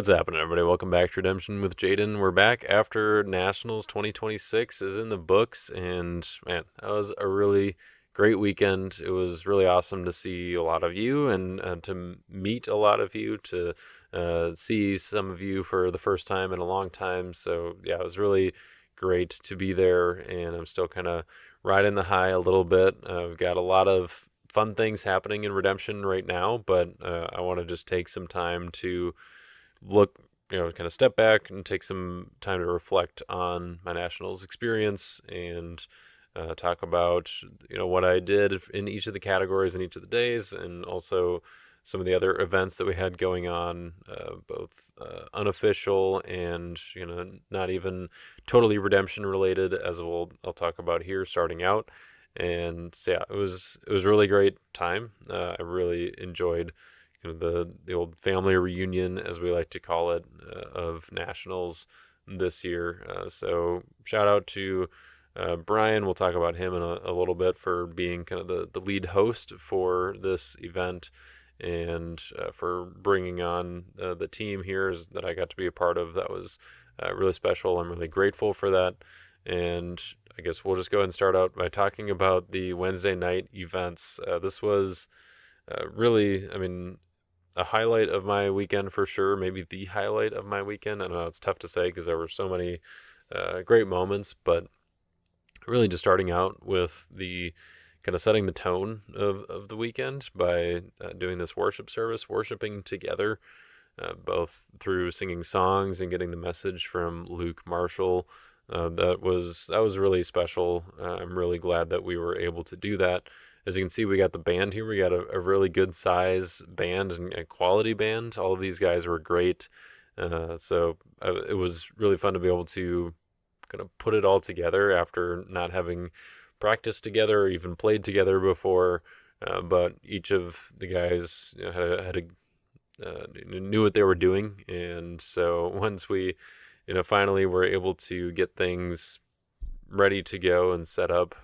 What's happening, everybody? Welcome back to Redemption with Jayden. We're back after Nationals 2026 is in the books, and man, that was a really great weekend. It was really awesome to see a lot of you and to meet a lot of you, to see some of you for the first time in a long time. So, yeah, it was really great to be there, and I'm still kind of riding the high a little bit. We've got a lot of fun things happening in Redemption right now, but I want to just take some time to look, kind of step back and take some time to reflect on my nationals experience and talk about, what I did in each of the categories in each of the days, and also some of the other events that we had going on, both unofficial and, not even totally redemption related, as I'll talk about here starting out. And so, yeah, it was a really great time. I really enjoyed the old family reunion, as we like to call it, of nationals this year. So shout out to Brian. We'll talk about him in a little bit for being kind of the lead host for this event, and for bringing on the team here that I got to be a part of. That was really special. I'm really grateful for that. And I guess we'll just go ahead and start out by talking about the Wednesday night events. This was really, I mean, a highlight of my weekend for sure. Maybe the highlight of my weekend. I don't know. It's tough to say because there were so many great moments, but really just starting out with the kind of setting the tone of the weekend by doing this worship service, worshiping together, both through singing songs and getting the message from Luke Marshall. That was really special. I'm really glad that we were able to do that. As you can see, we got the band here. We got a really good size band and a quality band. All of these guys were great. So it was really fun to be able to kind of put it all together after not having practiced together or even played together before. But each of the guys knew what they were doing, and so once we, finally were able to get things ready to go and set up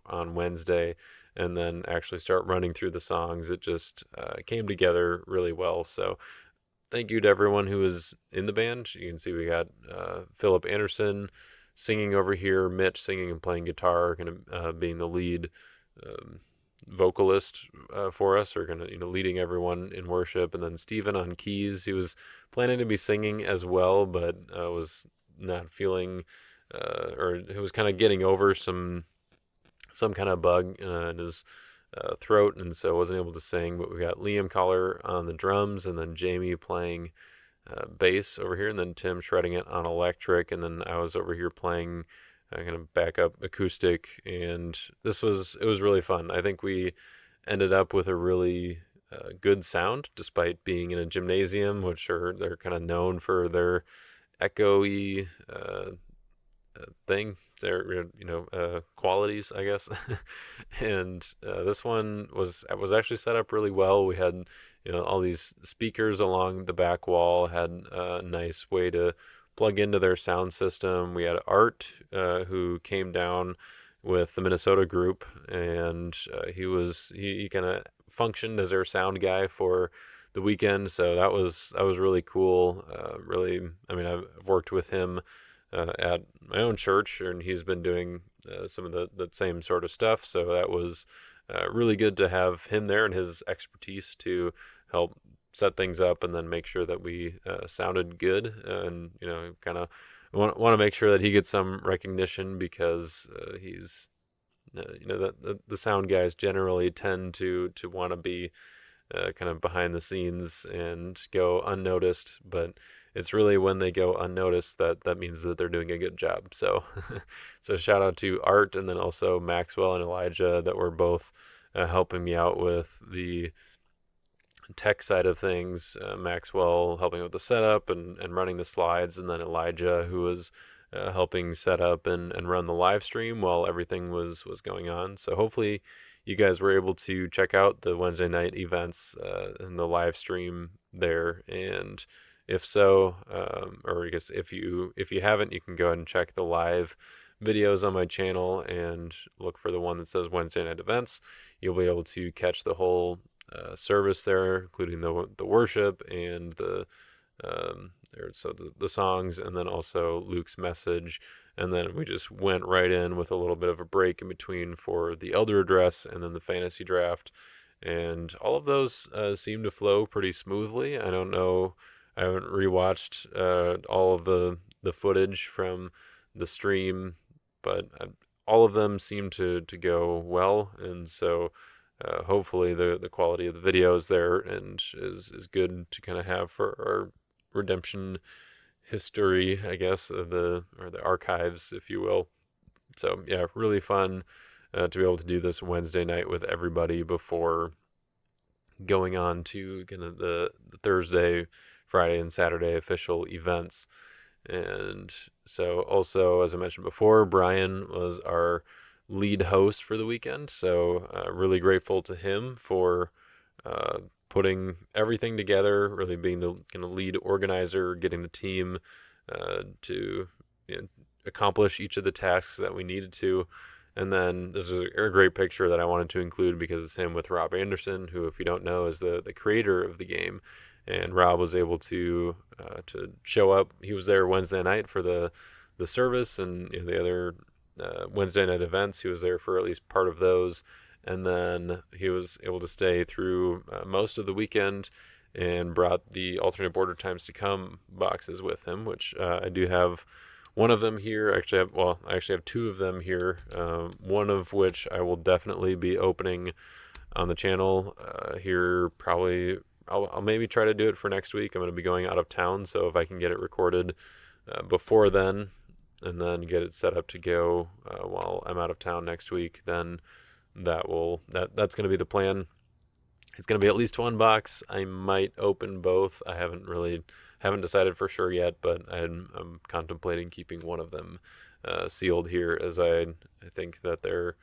on Wednesday, and then actually start running through the songs, it just came together really well. So thank you to everyone who was in the band. You can see we got Philip Anderson singing over here, Mitch singing and playing guitar, kind of being the lead um, vocalist for us, or kind of leading everyone in worship, and then Stephen on keys. He was planning to be singing as well, but was not feeling, or he was kind of getting over some kind of bug in his throat, and so wasn't able to sing. But we got Liam Collar on the drums, and then Jamie playing bass over here, and then Tim shredding it on electric, and then I was over here playing kind of backup acoustic. And it was really fun. I think we ended up with a really good sound, despite being in a gymnasium, which they're kind of known for their echoey thing, their qualities, I guess. And this one was actually set up really well. We had all these speakers along the back wall, had a nice way to plug into their sound system. We had Art, who came down with the Minnesota group, and he kind of functioned as their sound guy for the weekend. So that was really cool. Really, I mean, I've worked with him at my own church, and he's been doing some of the same sort of stuff. So that was really good to have him there and his expertise to help set things up and then make sure that we sounded good. And kind of want to make sure that he gets some recognition, because he's the sound guys generally tend to want to be kind of behind the scenes and go unnoticed, but it's really when they go unnoticed that means that they're doing a good job. So, so shout out to Art, and then also Maxwell and Elijah, that were both helping me out with the tech side of things. Maxwell helping with the setup and running the slides, and then Elijah, who was helping set up and run the live stream while everything was going on. So hopefully you guys were able to check out the Wednesday night events and the live stream there. And if so, or I guess if you haven't, you can go ahead and check the live videos on my channel and look for the one that says Wednesday night events. You'll be able to catch the whole service there, including the worship and the So the songs, and then also Luke's message, and then we just went right in with a little bit of a break in between for the Elder Address and then the fantasy draft, and all of those seem to flow pretty smoothly. I don't know, I haven't rewatched all of the footage from the stream, but all of them seem to go well, and so hopefully the quality of the video is there and is good to kind of have for our redemption history, I guess, or the archives, if you will. So yeah, really fun to be able to do this Wednesday night with everybody before going on to kind of the Thursday, Friday, and Saturday official events. And so also, as I mentioned before, Brian was our lead host for the weekend. So really grateful to him for uh, putting everything together, really being the kind of lead organizer, getting the team to accomplish each of the tasks that we needed to. And then this is a great picture that I wanted to include because it's him with Rob Anderson, who, if you don't know, is the creator of the game. And Rob was able to show up. He was there Wednesday night for the service and the other Wednesday night events. He was there for at least part of those, and then he was able to stay through most of the weekend and brought the alternate border times to come boxes with him, which I do have one of them here. I actually have two of them here. One of which I will definitely be opening on the channel here. Probably, I'll maybe try to do it for next week. I'm going to be going out of town, so if I can get it recorded before then, and then get it set up to go while I'm out of town next week, then that's going to be the plan. It's going to be at least one box. I might open both. I haven't decided for sure yet, but I'm contemplating keeping one of them sealed here, as I think that they're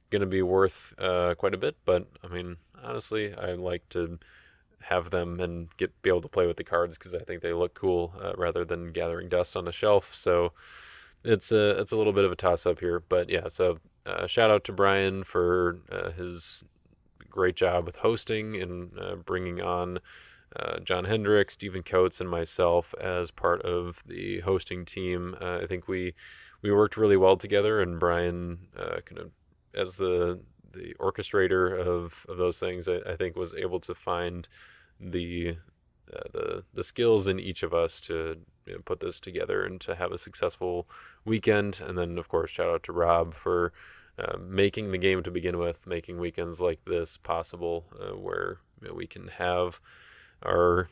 going to be worth quite a bit. But I mean, honestly, I like to have them and be able to play with the cards because I think they look cool rather than gathering dust on a shelf. So it's a little bit of a toss up here, but yeah. So shout out to Brian for his great job with hosting and bringing on John Hendrick, Stephen Coates, and myself as part of the hosting team. I think we worked really well together, and Brian kind of as the orchestrator of those things, I think was able to find the skills in each of us to put this together and to have a successful weekend. And then, of course, shout out to Rob for making the game to begin with, making weekends like this possible, where we can have our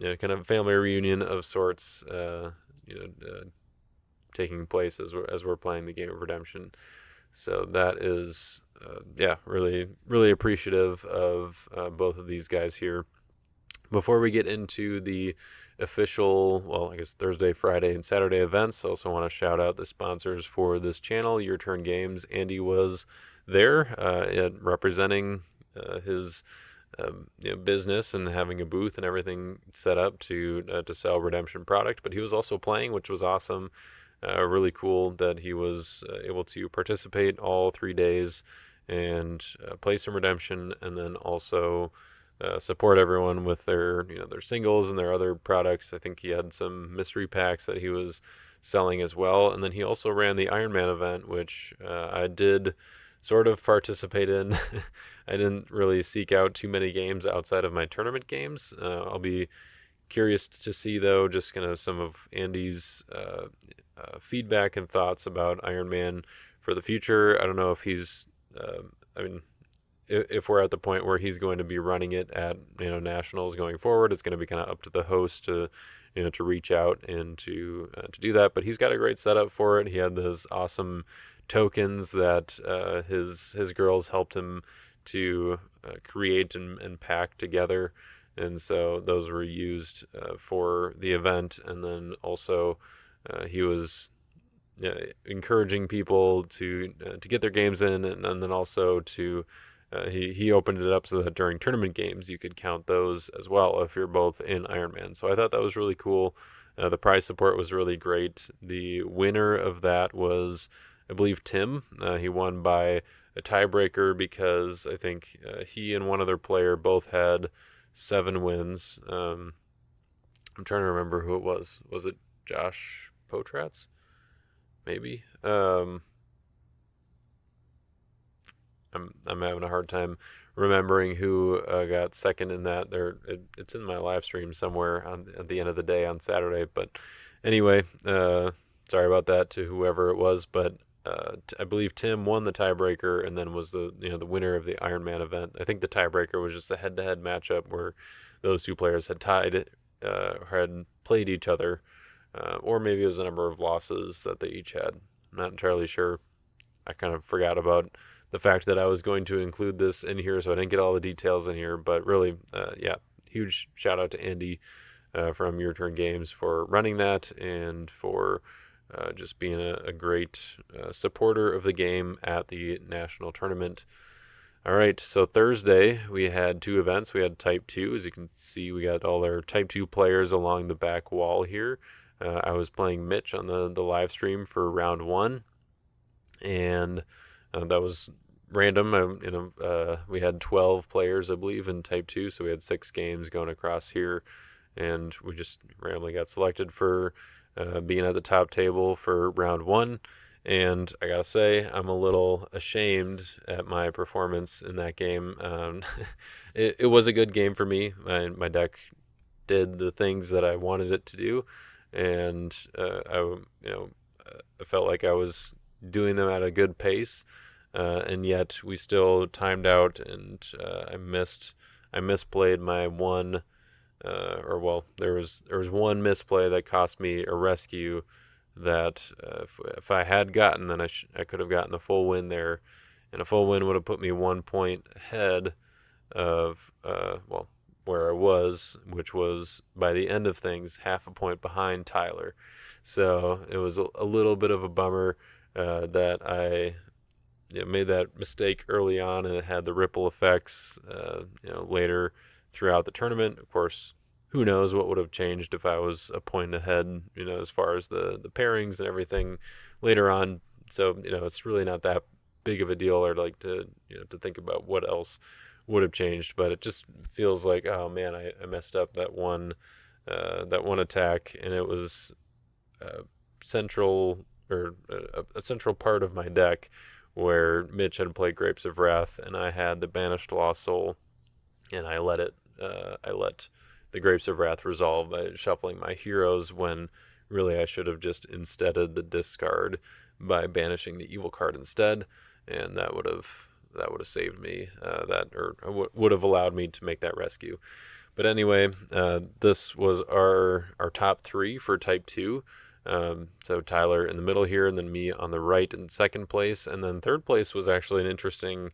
kind of family reunion of sorts, taking place as we're playing the game of redemption. So that is, really, really appreciative of both of these guys here. Before we get into the official, well, I guess Thursday, Friday, and Saturday events, I also want to shout out the sponsors for this channel, Your Turn Games. Andy was there representing his business and having a booth and everything set up to sell redemption product, but he was also playing, which was awesome. Really cool that he was able to participate all 3 days and play some redemption, and then also support everyone with their singles and their other products. I think he had some mystery packs that he was selling as well, and then he also ran the Iron Man event, which I did sort of participate in. I didn't really seek out too many games outside of my tournament games. I'll be curious to see, though, just kind of some of Andy's feedback and thoughts about Iron Man for the future. I don't know if he's, if we're at the point where he's going to be running it at nationals going forward. It's going to be kind of up to the host to to reach out and to do that. But he's got a great setup for it. He had those awesome tokens that his girls helped him to create and pack together, and so those were used for the event. And then also he was encouraging people to get their games in, and then also to he opened it up so that during tournament games you could count those as well if you're both in Ironman. So I thought that was really cool. The prize support was really great. The winner of that was, I believe, Tim. He won by a tiebreaker because I think he and one other player both had 7 wins. I'm trying to remember who it was. Was it Josh Potratz? Maybe. I'm having a hard time remembering who got second in that. It's in my live stream somewhere at the end of the day on Saturday. But anyway, sorry about that to whoever it was. But I believe Tim won the tiebreaker and then was the winner of the Ironman event. I think the tiebreaker was just a head-to-head matchup where those two players had played each other, or maybe it was a number of losses that they each had. I'm not entirely sure. I kind of forgot about the fact that I was going to include this in here, so I didn't get all the details in here. But really, yeah, huge shout out to Andy from Your Turn Games for running that and for just being a great supporter of the game at the national tournament. All right, so Thursday we had two events. We had Type 2. As you can see, we got all our Type 2 players along the back wall here. I was playing Mitch on the live stream for round one, and that was random. We had 12 players, I believe, in Type 2, so we had 6 games going across here, and we just randomly got selected for being at the top table for round one. And I gotta say, I'm a little ashamed at my performance in that game. It was a good game for me. My deck did the things that I wanted it to do, and I felt like I was doing them at a good pace, and yet we still timed out, and I misplayed my one, or well, there was one misplay that cost me a rescue. That if I had gotten, then I could have gotten the full win there, and a full win would have put me 1 point ahead of where I was, which was by the end of things half a point behind Tyler. So it was a little bit of a bummer that I made that mistake early on, and it had the ripple effects later throughout the tournament. Of course, who knows what would have changed if I was a point ahead, as far as the pairings and everything later on. So it's really not that big of a deal, or like to think about what else would have changed. But it just feels like, oh man, I messed up that one attack, and it was central, or a central part of my deck, where Mitch had played Grapes of Wrath and I had the Banished Lost Soul, and I let the Grapes of Wrath resolve by shuffling my heroes, when really I should have just insteaded the discard by banishing the evil card instead, and that would have saved me, would have allowed me to make that rescue. But anyway, this was our top three for Type 2. So Tyler in the middle here, and then me on the right in second place. And then third place was actually an interesting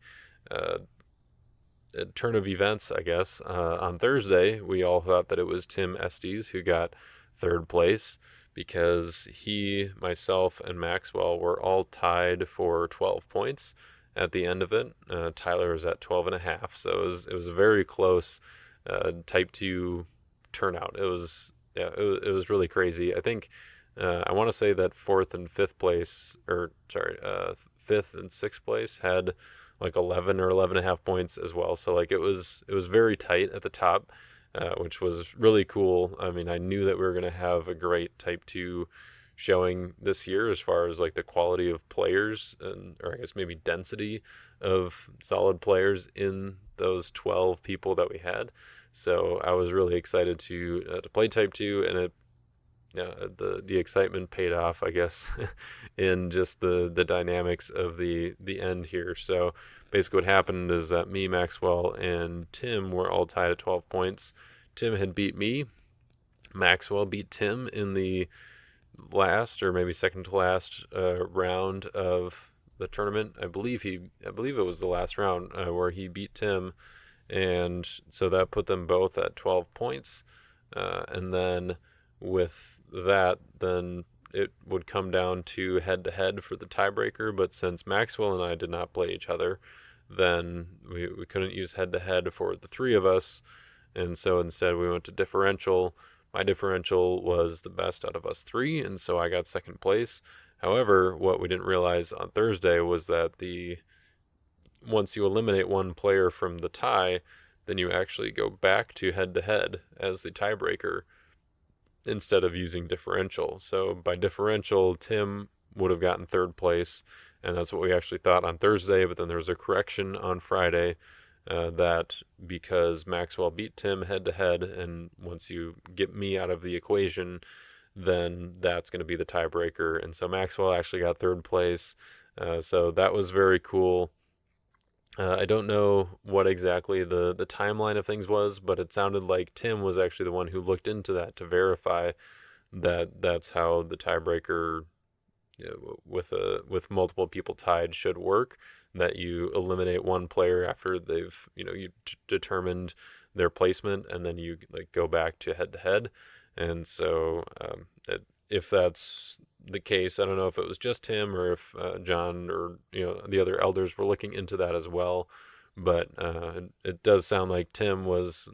turn of events, I guess. On Thursday, we all thought that it was Tim Estes who got third place, because he, myself, and Maxwell were all tied for 12 points at the end of it. Tyler was at 12 and a half, so it was a very close Type 2 turnout. It was really crazy. I think I want to say that fifth and sixth place had like 11 or 11 and a half points as well. So like it was very tight at the top, which was really cool. I mean, I knew that we were going to have a great Type 2 showing this year, as far as like the quality of players, or I guess maybe density of solid players in those 12 people that we had. So I was really excited to play Type 2, and the excitement paid off, I guess, in just the dynamics of the end here. So basically what happened is that me, Maxwell, and Tim were all tied at 12 points. Tim had beat me. Maxwell beat Tim in the last, or maybe second to last round of the tournament. I believe it was the last round where he beat Tim, and so that put them both at 12 points. And then with that, then it would come down to head-to-head for the tiebreaker. But since Maxwell and I did not play each other, then we couldn't use head-to-head for the three of us, and so instead we went to differential. My differential was the best out of us three, and so I got second place. However, what we didn't realize on Thursday was that once you eliminate one player from the tie, then you actually go back to head-to-head as the tiebreaker. instead of using differential. So by differential, Tim would have gotten third place, and that's what we actually thought on Thursday. But then there was a correction on Friday that because Maxwell beat Tim head to head, and once you get me out of the equation, then that's going to be the tiebreaker. And so Maxwell actually got third place. So that was very cool. I don't know what exactly the timeline of things was, but it sounded like Tim was actually the one who looked into that to verify that that's how the tiebreaker, with multiple people tied, should work. That you eliminate one player after they've determined their placement, and then you like go back to head to head. And so if that's the case, I don't know if it was just him or if John or the other elders were looking into that as well. But it does sound like Tim was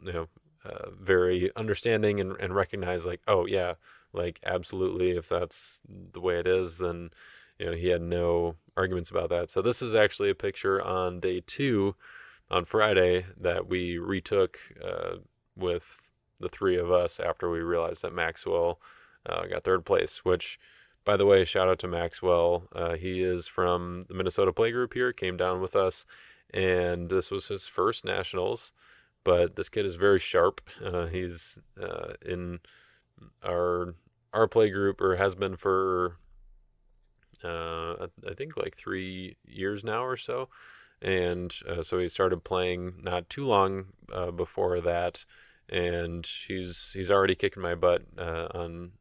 very understanding and recognized like, oh yeah, like absolutely, if that's the way it is, then he had no arguments about that. So this is actually a picture on day 2 on Friday that we retook with the 3 of us after we realized that Maxwell got third place, which, by the way, shout out to Maxwell. He is from the Minnesota Playgroup here, came down with us, and this was his first nationals. But this kid is very sharp. He's in our play group, or has been for I think like 3 years now or so. And so he started playing not too long before that, and he's already kicking my butt on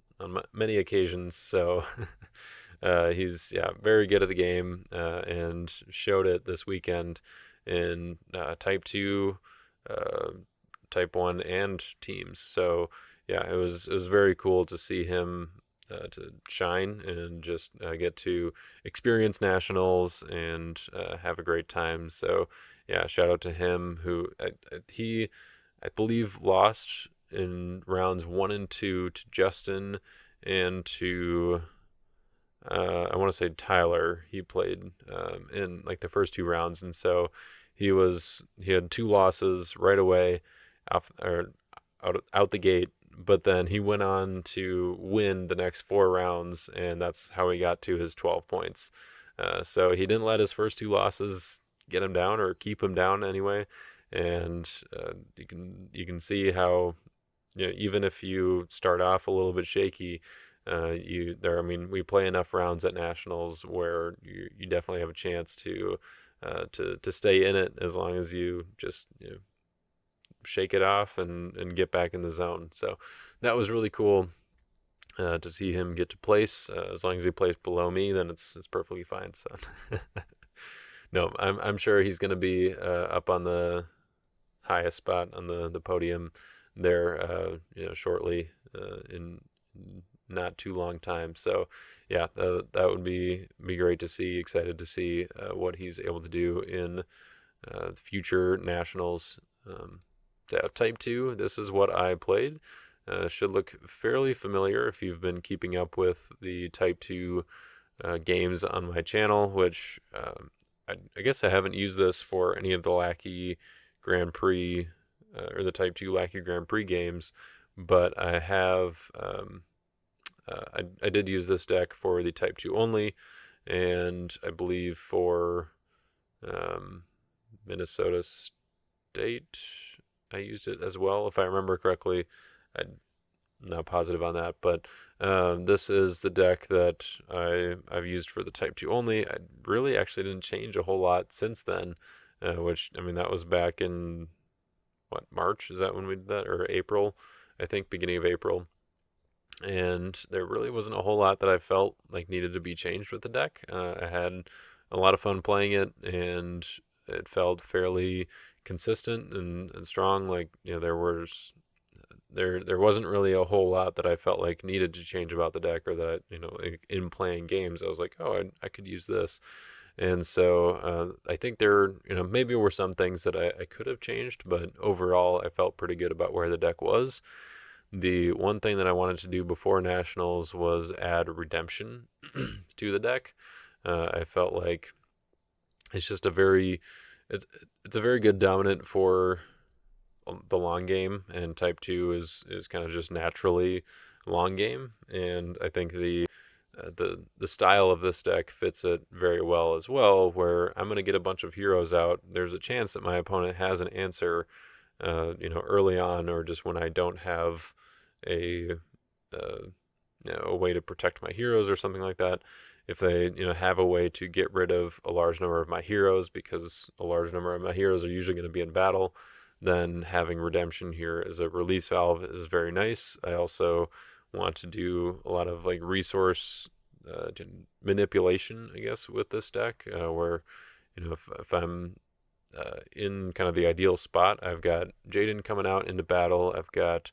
many occasions. So he's very good at the game, and showed it this weekend in Type 2, Type 1, and teams. So yeah, it was very cool to see him to shine and just get to experience nationals and have a great time. So yeah, shout out to him, who he I believe lost in rounds 1 and 2 to Justin and to I want to say Tyler. He played in like the first 2 rounds, and so he had 2 losses right away out the gate. But then he went on to win the next 4 rounds, and that's how he got to his 12 points. So he didn't let his first 2 losses get him down or keep him down anyway. And you can see how even if you start off a little bit shaky, we play enough rounds at nationals where you definitely have a chance to stay in it, as long as you just shake it off and get back in the zone. So that was really cool to see him get to place. As long as he plays below me, then it's perfectly fine. So no, I'm sure he's going to be up on the highest spot on the podium there shortly, in not too long time. So yeah, that would be great to see. Excited to see what he's able to do in future nationals. Type 2, this is what I played. Should look fairly familiar if you've been keeping up with the Type 2 games on my channel, which I guess I haven't used this for any of the Lackey Grand Prix or the Type 2 Lackey Grand Prix games, but I have I did use this deck for the Type 2 only, and I believe for Minnesota State I used it as well, if I remember correctly. I'm not positive on that, but this is the deck that I've used for the Type 2 only. I really actually didn't change a whole lot since then, which, I mean, that was back in, March? Is that when we did that? Or April? I think beginning of April. And there really wasn't a whole lot that I felt like needed to be changed with the deck. I had a lot of fun playing it, and it felt fairly consistent and strong. Like, there wasn't really a whole lot that I felt like needed to change about the deck, or that in playing games I was like, oh, I could use this. And so I think there maybe were some things that I could have changed, but overall I felt pretty good about where the deck was. The one thing that I wanted to do before nationals was add redemption to the deck. I felt like it's just it's a very good dominant for the long game, and Type 2 is kind of just naturally long game, and I think the style of this deck fits it very well as well, where I'm going to get a bunch of heroes out. There's a chance that my opponent has an answer, early on, or just when I don't have a, uh, a way to protect my heroes or something like that. If they, have a way to get rid of a large number of my heroes, because a large number of my heroes are usually going to be in battle, then having redemption here as a release valve is very nice. I also want to do a lot of like resource manipulation, I guess, with this deck, where if I'm in kind of the ideal spot, I've got Jayden coming out into battle. I've got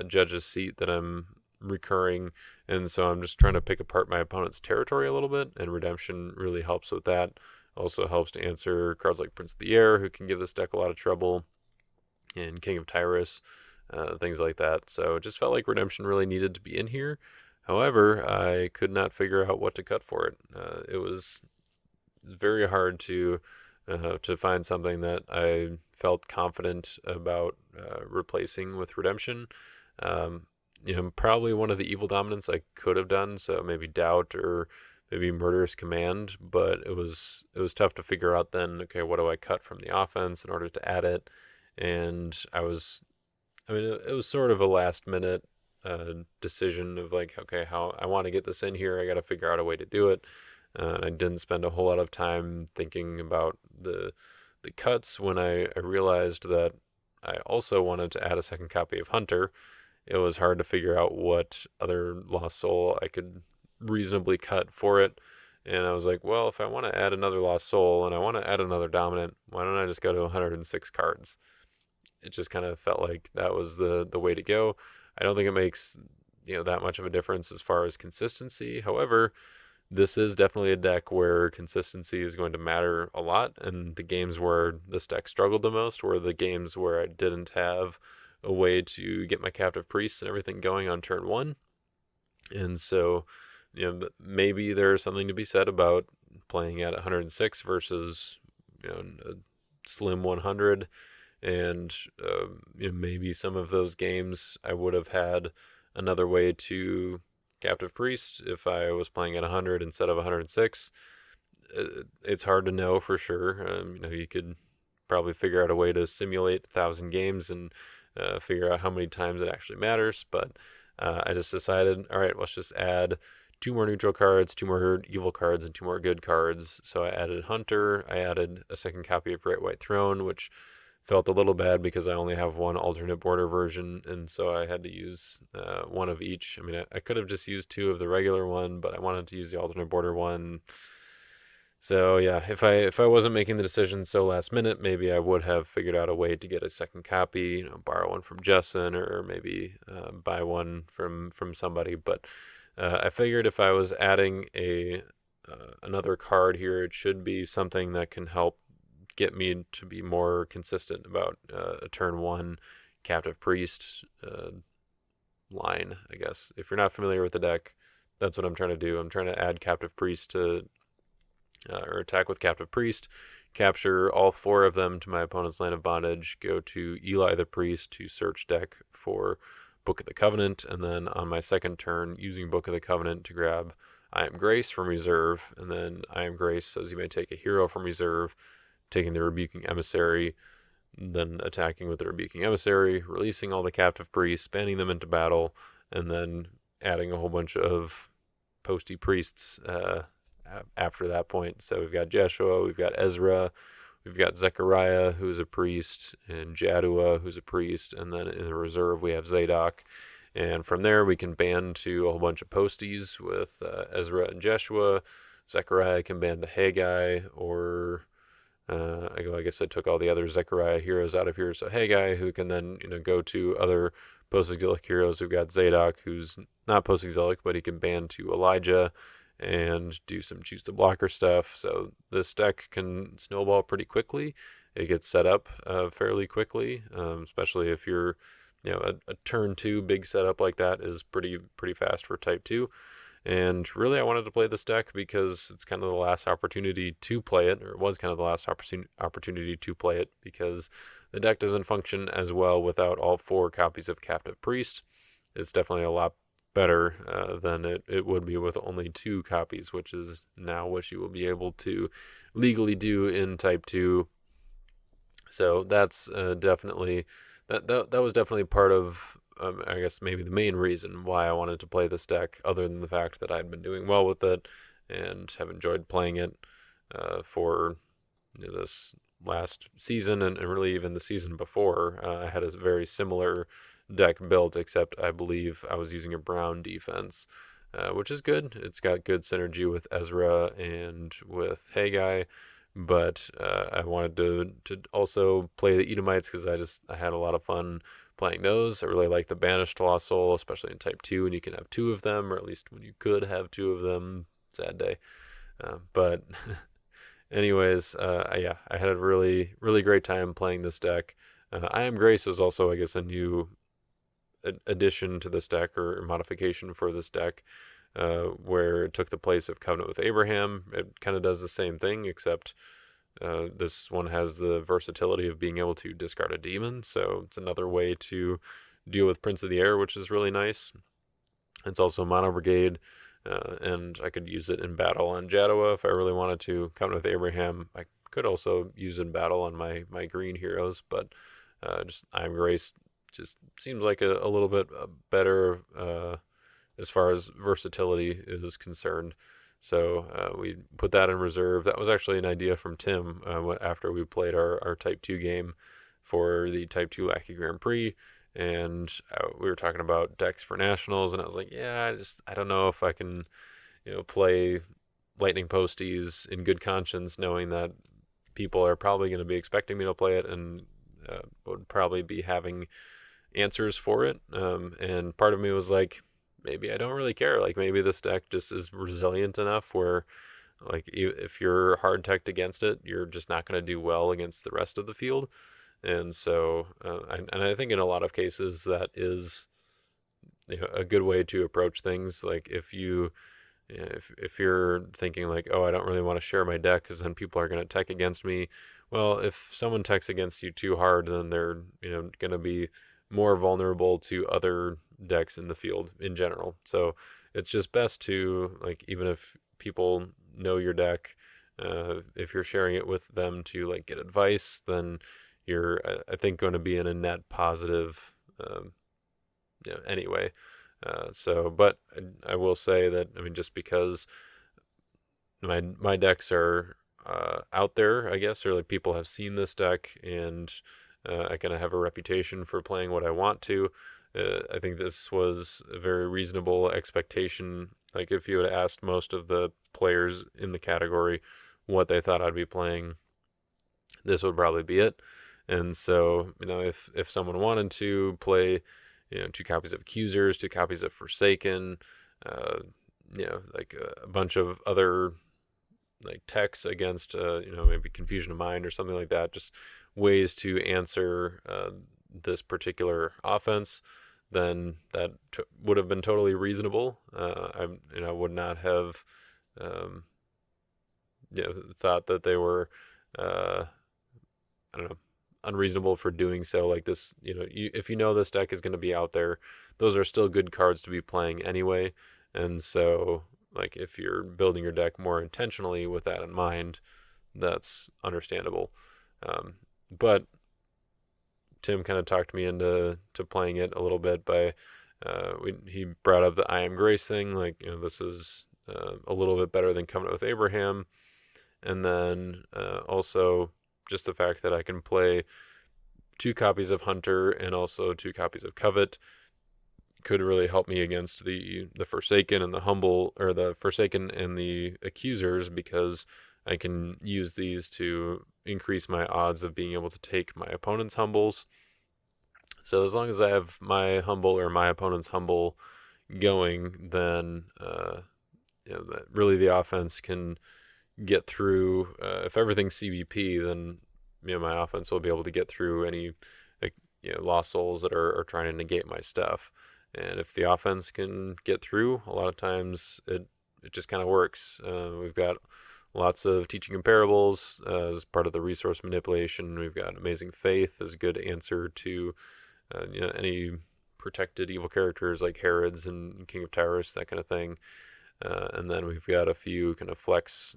Judge's Seat that I'm recurring, and so I'm just trying to pick apart my opponent's territory a little bit, and redemption really helps with that. Also helps to answer cards like Prince of the Air, who can give this deck a lot of trouble, and King of Tyrus, things like that. So it just felt like redemption really needed to be in here. However, I could not figure out what to cut for it. It was very hard to find something that I felt confident about replacing with redemption. Probably one of the evil dominants I could have done, so maybe doubt or maybe murderous command, but it was tough to figure out then, okay, what do I cut from the offense in order to add it? And it was sort of a last minute decision of like, okay, how I want to get this in here. I got to figure out a way to do it. And I didn't spend a whole lot of time thinking about the cuts when I realized that I also wanted to add a second copy of Hunter. It was hard to figure out what other Lost Soul I could reasonably cut for it. And I was like, well, if I want to add another Lost Soul and I want to add another Dominant, why don't I just go to 106 cards? It just kind of felt like that was the way to go. I don't think it makes that much of a difference as far as consistency. However, this is definitely a deck where consistency is going to matter a lot, and the games where this deck struggled the most were the games where I didn't have a way to get my captive priests and everything going on turn one. And so, maybe there's something to be said about playing at 106 versus a slim 100, and maybe some of those games I would have had another way to captive priest if I was playing at 100 instead of 106. It's hard to know for sure. You could probably figure out a way to simulate 1,000 games and figure out how many times it actually matters, but I just decided, all right, let's just add 2 more neutral cards, 2 more evil cards, and 2 more good cards. So I added Hunter, I added a second copy of Great White Throne, which felt a little bad because I only have one alternate border version, and so I had to use one of each. I could have just used 2 of the regular one, but I wanted to use the alternate border one. So yeah, if I wasn't making the decision so last minute, maybe I would have figured out a way to get a second copy, borrow one from Justin, or maybe buy one from somebody. But I figured if I was adding another card here, it should be something that can help get me to be more consistent about a turn one captive priest line, I guess. If you're not familiar with the deck, that's what I'm trying to do. I'm trying to add captive priest to or attack with captive priest, capture all 4 of them to my opponent's land of bondage, go to Eli the priest to search deck for Book of the Covenant, and then on my second turn, using Book of the Covenant to grab I Am Grace from reserve, and then I Am Grace says you may take a hero from reserve, taking the Rebuking Emissary, then attacking with the Rebuking Emissary, releasing all the captive priests, banning them into battle, and then adding a whole bunch of posty priests after that point. So we've got Jeshua, we've got Ezra, we've got Zechariah, who's a priest, and Jaddua, who's a priest, and then in the reserve we have Zadok. And from there we can ban to a whole bunch of posties with Ezra and Jeshua. Zechariah can ban to Haggai, or I guess I took all the other Zechariah heroes out of here. So Haggai, who can then go to other post-exilic heroes. We've got Zadok, who's not post-exilic, but he can ban to Elijah and do some choose to blocker stuff. So this deck can snowball pretty quickly. It gets set up fairly quickly, especially if you're, a turn 2 big setup like that is pretty fast for type 2. And really, I wanted to play this deck because it's kind of the last opportunity to play it, or it was kind of the last opportunity to play it, because the deck doesn't function as well without all 4 copies of Captive Priest. It's definitely a lot better than it would be with only 2 copies, which is now what you will be able to legally do in Type 2. So that's definitely that was definitely part of I guess maybe the main reason why I wanted to play this deck, other than the fact that I'd been doing well with it and have enjoyed playing it for this last season, and really even the season before. I had a very similar deck built, except I believe I was using a brown defense, which is good. It's got good synergy with Ezra and with Haggai, but I wanted to also play the Edomites because I had a lot of fun playing those. I really like the Banished Lost Soul, especially in Type 2, and you can have 2 of them, or at least when you could have 2 of them. Sad day. But anyways, yeah, I had a really, really great time playing this deck. I Am Grace is also, I guess, a new addition to this deck, or modification for this deck, where it took the place of Covenant with Abraham. It kind of does the same thing, except this one has the versatility of being able to discard a demon, so it's another way to deal with Prince of the Air, which is really nice. It's also Mono Brigade, and I could use it in battle on Jadoa if I really wanted to. Covenant with Abraham, I could also use in battle on my green heroes, but just I Am Grace just seems like a little bit better as far as versatility is concerned. So we put that in reserve. That was actually an idea from Tim after we played our Type 2 game for the Type 2 Lackey Grand Prix. And we were talking about decks for Nationals, and I was like, yeah, I don't know if I can, play Lightning Posties in good conscience, knowing that people are probably going to be expecting me to play it and would probably be having answers for it. And part of me was like, maybe I don't really care. Like, maybe this deck just is resilient enough where, like, if you're hard teched against it, you're just not going to do well against the rest of the field. And so, I think in a lot of cases that is a good way to approach things. Like, if you're thinking like, oh, I don't really want to share my deck because then people are going to tech against me. Well, if someone techs against you too hard, then they're going to be more vulnerable to other decks in the field in general. So it's just best to, like, even if people know your deck, if you're sharing it with them to like get advice, then you're, I think, going to be in a net positive anyway. But I will say that, I mean, just because my decks are out there, I guess, or like people have seen this deck, and I kind of have a reputation for playing what I want to. I think this was a very reasonable expectation. Like, if you had asked most of the players in the category what they thought I'd be playing, this would probably be it. And so, if someone wanted to play, 2 copies of Accusers, 2 copies of Forsaken, like a bunch of other like techs against, maybe Confusion of Mind or something like that, just ways to answer this particular offense, then that would have been totally reasonable. I would not have, thought that they were, I don't know, unreasonable for doing so. Like this, if this deck is going to be out there, those are still good cards to be playing anyway. And so, like, if you're building your deck more intentionally with that in mind, that's understandable. But Tim kind of talked me into playing it a little bit by he brought up the I Am Grace thing. Like, this is a little bit better than Covenant with Abraham. And then also just the fact that I can play 2 copies of Hunter and also 2 copies of Covet could really help me against the Forsaken and the Humble, or the Forsaken and the Accusers, because I can use these to increase my odds of being able to take my opponent's Humbles. So as long as I have my Humble or my opponent's Humble going, then really the offense can get through. If everything's CBP, then my offense will be able to get through any lost souls that are trying to negate my stuff. And if the offense can get through, a lot of times it just kind of works. We've got lots of teaching comparables as part of the resource manipulation. We've got Amazing Faith as a good answer to any protected evil characters like Herods and King of Tyrus, that kind of thing. And then we've got a few kind of flex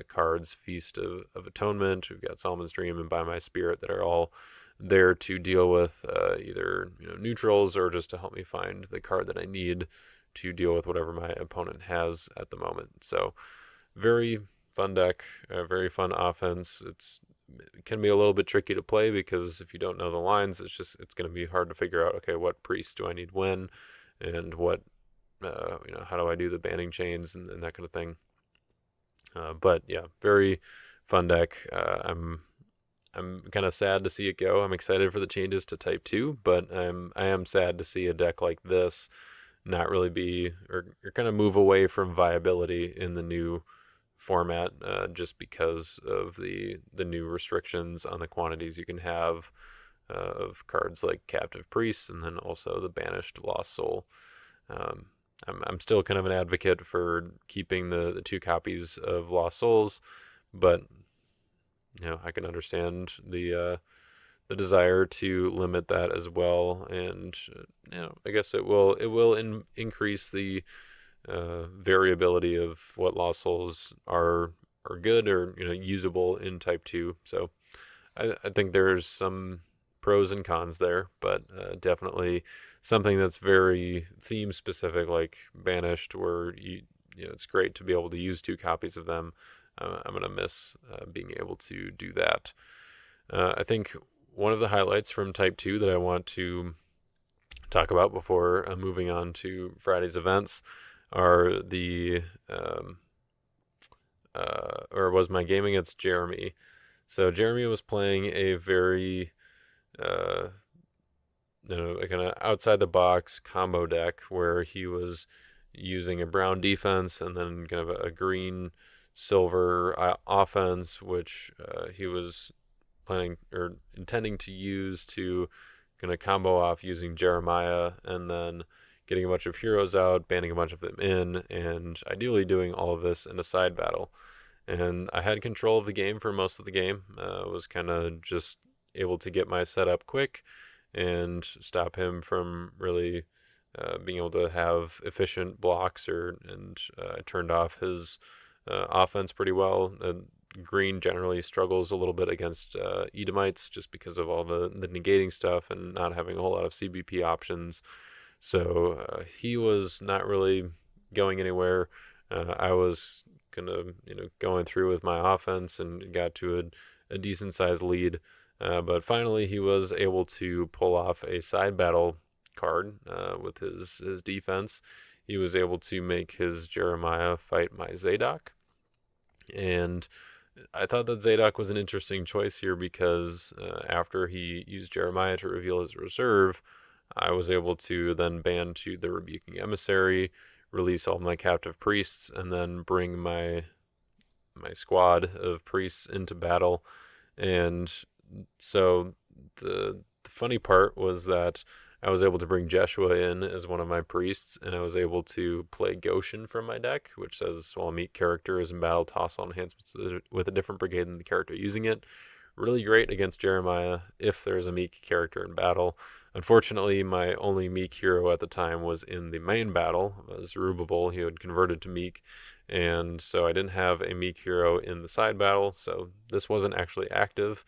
cards, Feast of Atonement. We've got Solomon's Dream and By My Spirit that are all there to deal with either neutrals or just to help me find the card that I need to deal with whatever my opponent has at the moment. So very fun deck, very fun offense. It can be a little bit tricky to play because if you don't know the lines, it's going to be hard to figure out, okay, what priest do I need when, and what how do I do the banning chains and that kind of thing. But yeah, very fun deck. I'm kind of sad to see it go. I'm excited for the changes to Type 2, but I am sad to see a deck like this not really be or kind of move away from viability in the new format, just because of the new restrictions on the quantities you can have of cards like Captive Priests, and then also the Banished Lost Soul. I'm still kind of an advocate for keeping the 2 copies of Lost Souls, but I can understand the desire to limit that as well, and I guess it will increase the variability of what Lost Souls are good or usable in Type 2. So I think there's some pros and cons there, but definitely something that's very theme specific, like Banished, where it's great to be able to use 2 copies of them. I'm gonna miss being able to do that. I think one of the highlights from Type 2 that I want to talk about before moving on to Friday's events are was my game against Jeremy. So Jeremy was playing a very kind of outside the box combo deck where he was using a brown defense and then kind of a green silver offense, which he was planning or intending to use to kind of combo off using Jeremiah and then getting a bunch of heroes out, banning a bunch of them in, and ideally doing all of this in a side battle. And I had control of the game for most of the game. Was kind of just able to get my setup quick and stop him from really being able to have efficient blocks, and I turned off his offense pretty well. Green generally struggles a little bit against Edomites just because of all the negating stuff and not having a whole lot of CBP options. So he was not really going anywhere. I was kind of going through with my offense and got to a decent sized lead. But finally, he was able to pull off a side battle card with his defense. He was able to make his Jeremiah fight my Zadok. And I thought that Zadok was an interesting choice here because after he used Jeremiah to reveal his reserve, I was able to then ban to the Rebuking Emissary, release all my captive priests, and then bring my squad of priests into battle. And so the funny part was that I was able to bring Jeshua in as one of my priests, and I was able to play Goshen from my deck, which says while a meek character is in battle, toss all enhancements with a different brigade than the character using it. Really great against Jeremiah if there's a meek character in battle. Unfortunately, my only meek hero at the time was in the main battle, Zerubbabel. He had converted to meek, and so I didn't have a meek hero in the side battle, so this wasn't actually active.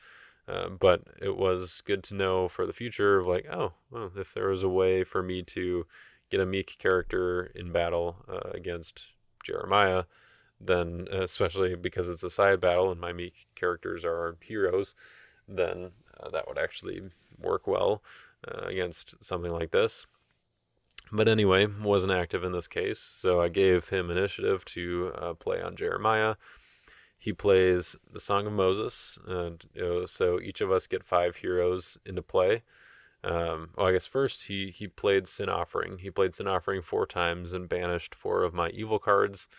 But it was good to know for the future of like, oh, well, if there was a way for me to get a meek character in battle against Jeremiah, then especially because it's a side battle and my meek characters are heroes, then that would actually work well against something like this. But anyway, wasn't active in this case, so I gave him initiative to play on Jeremiah. He plays the Song of Moses, and so each of us get 5 heroes into play. Well, I guess first he played Sin Offering. He played Sin Offering 4 times and banished 4 of my evil cards.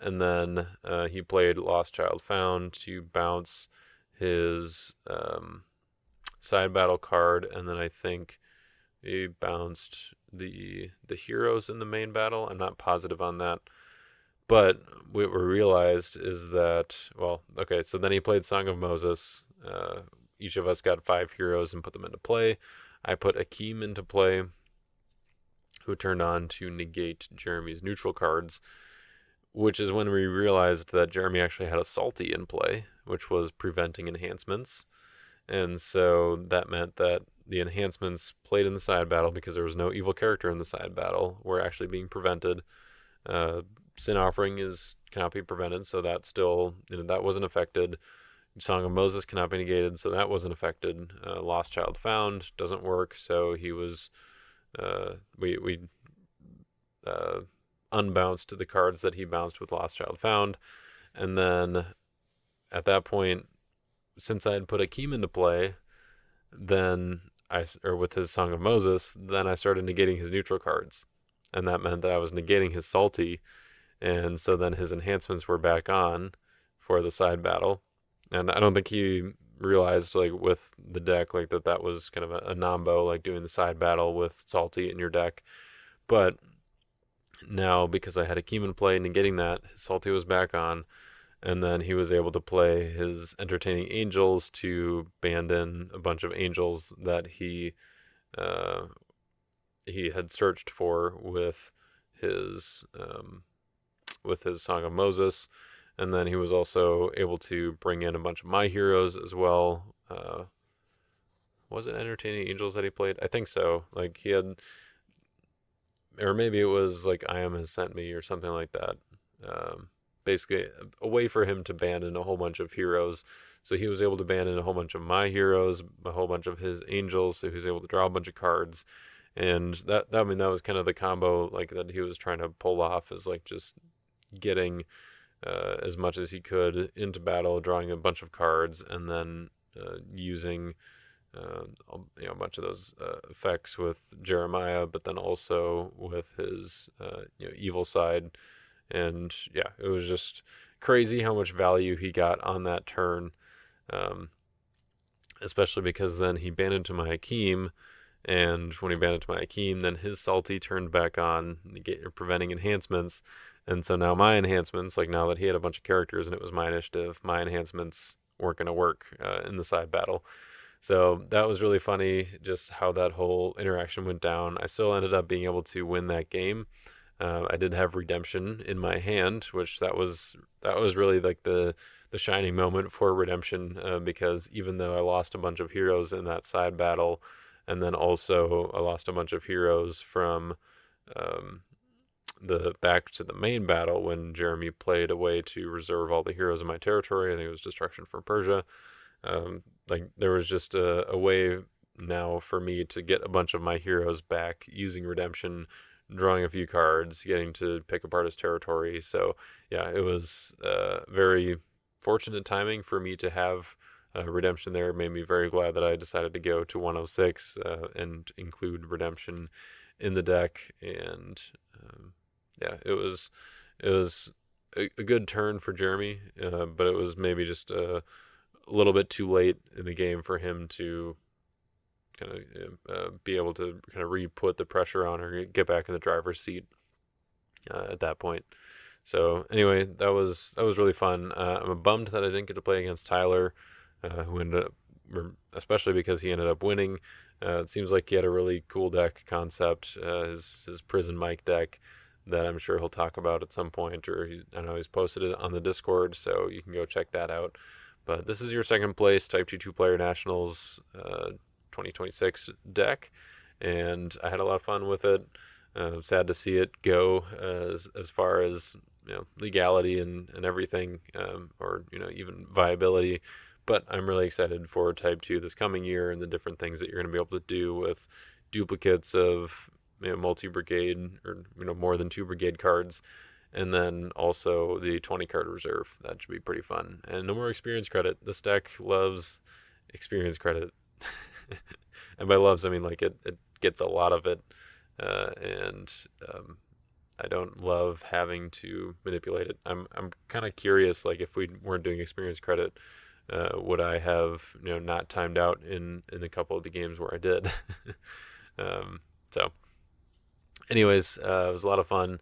And then he played Lost Child Found to bounce his side battle card, and then I think he bounced the heroes in the main battle. I'm not positive on that. But what we realized is that, well, okay, so then he played Song of Moses. Each of us got 5 heroes and put them into play. I put Akeem into play, who turned on to negate Jeremy's neutral cards, which is when we realized that Jeremy actually had a salty in play, which was preventing enhancements. And so that meant that the enhancements played in the side battle, because there was no evil character in the side battle, were actually being prevented. Sin Offering cannot be prevented, so that still, that wasn't affected. Song of Moses cannot be negated, so that wasn't affected. Lost Child Found doesn't work, so he was we unbounced the cards that he bounced with Lost Child Found, and then at that point, since I had put Akeem into play, then with his Song of Moses, then I started negating his neutral cards, and that meant that I was negating his salty, and so then his enhancements were back on for the side battle. And I don't think he realized, like, with the deck, like, that was kind of a nombo, like doing the side battle with salty in your deck. But now, because I had Akeem in play, negating that, his salty was back on, and then he was able to play his Entertaining Angels to band in a bunch of angels that he had searched for with his Song of Moses. And then he was also able to bring in a bunch of My Heroes as well. Was it Entertaining Angels that he played? I think so. Like, he had, or maybe it was like I Am Has Sent Me or something like that. Basically, a way for him to ban in a whole bunch of heroes. So he was able to ban in a whole bunch of My Heroes, a whole bunch of his angels. So he was able to draw a bunch of cards. And that was kind of the combo, like, that he was trying to pull off, is like just getting as much as he could into battle, drawing a bunch of cards, and then using a bunch of those effects with Jeremiah, but then also with his evil side. And yeah, it was just crazy how much value he got on that turn, especially because then he banned into my Akeem, and when he banned into my Akeem, then his salty turned back on, preventing enhancements. And so now my enhancements, like, now that he had a bunch of characters and it was my initiative, my enhancements weren't going to work in the side battle. So that was really funny, just how that whole interaction went down. I still ended up being able to win that game. I did have Redemption in my hand, which that was really like the shining moment for Redemption, because even though I lost a bunch of heroes in that side battle, and then also I lost a bunch of heroes from the back to the main battle when Jeremy played a way to reserve all the heroes in my territory. I think it was Destruction from Persia. Like, there was just a way now for me to get a bunch of my heroes back using Redemption, drawing a few cards, getting to pick apart his territory. So yeah, it was very fortunate timing for me to have Redemption there. It made me very glad that I decided to go to 106 and include Redemption in the deck. And yeah, it was a good turn for Jeremy, but it was maybe just a little bit too late in the game for him to kind of be able to kind of re-put the pressure on or get back in the driver's seat at that point. So anyway, that was really fun. I'm bummed that I didn't get to play against Tyler, who ended up, especially because he ended up winning. It seems like he had a really cool deck concept, his Prison Mike deck, that I'm sure he'll talk about at some point, or I know he's posted it on the Discord, so you can go check that out. But this is your second place Type 2 2-player Nationals 2026 deck, and I had a lot of fun with it. Sad to see it go as far as legality and everything, or even viability. But I'm really excited for Type 2 this coming year and the different things that you're going to be able to do with duplicates of multi-brigade, or more than 2 brigade cards, and then also the 20 card reserve. That should be pretty fun. And no more experience credit. This deck loves experience credit. And by loves, I mean, like, it gets a lot of it, and I don't love having to manipulate it. I'm kind of curious, like, if we weren't doing experience credit, would I have not timed out in a couple of the games where I did? So anyways, it was a lot of fun.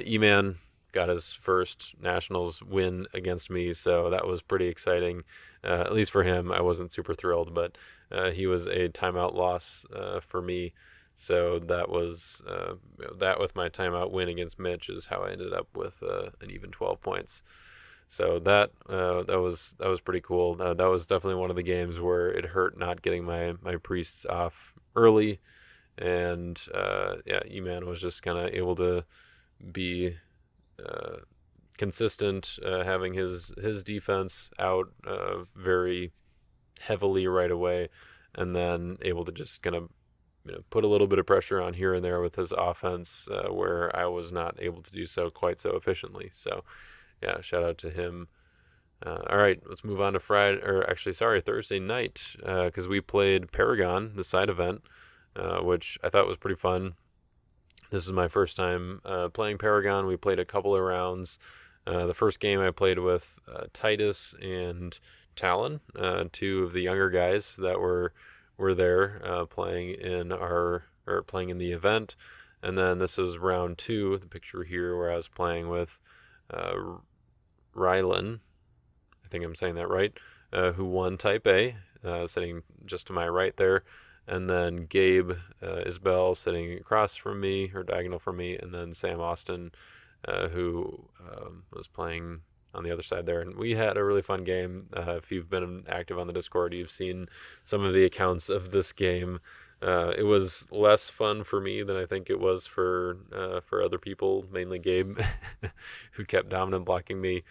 E-Man got his first Nationals win against me, so that was pretty exciting, at least for him. I wasn't super thrilled, but he was a timeout loss for me, So that was that with my timeout win against Mitch is how I ended up with an even 12 points. So that was pretty cool. That was definitely one of the games where it hurt not getting my priests off early, and yeah, E-Man was just kind of able to be uh, consistent, having his defense out very heavily right away, and then able to just kind of put a little bit of pressure on here and there with his offense, where I was not able to do so quite so efficiently. So yeah, shout out to him. All right, let's move on to Thursday night, because we played Paragon, the side event, which I thought was pretty fun. This is my first time playing Paragon. We played a couple of rounds. The first game I played with Titus and Talon, two of the younger guys that were there playing in the event. And then this was round two, the picture here where I was playing with uh, Rylan. I think I'm saying that right. Who won Type A, sitting just to my right there. And then Gabe Isbell sitting across from me, or diagonal from me, and then Sam Austin, who was playing on the other side there. And we had a really fun game. If you've been active on the Discord, you've seen some of the accounts of this game. It was less fun for me than I think it was for other people, mainly Gabe, who kept dominant blocking me.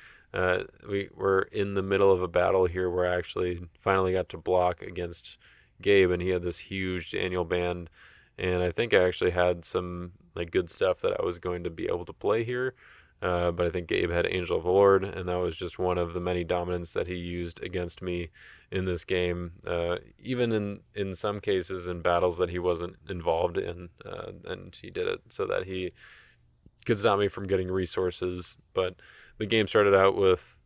We were in the middle of a battle here where I actually finally got to block against Gabe, and he had this huge Daniel band, and I think I actually had some like good stuff that I was going to be able to play here. But I think Gabe had Angel of the Lord, and that was just one of the many dominants that he used against me in this game. Even in some cases in battles that he wasn't involved in, and he did it so that he could stop me from getting resources. But the game started out with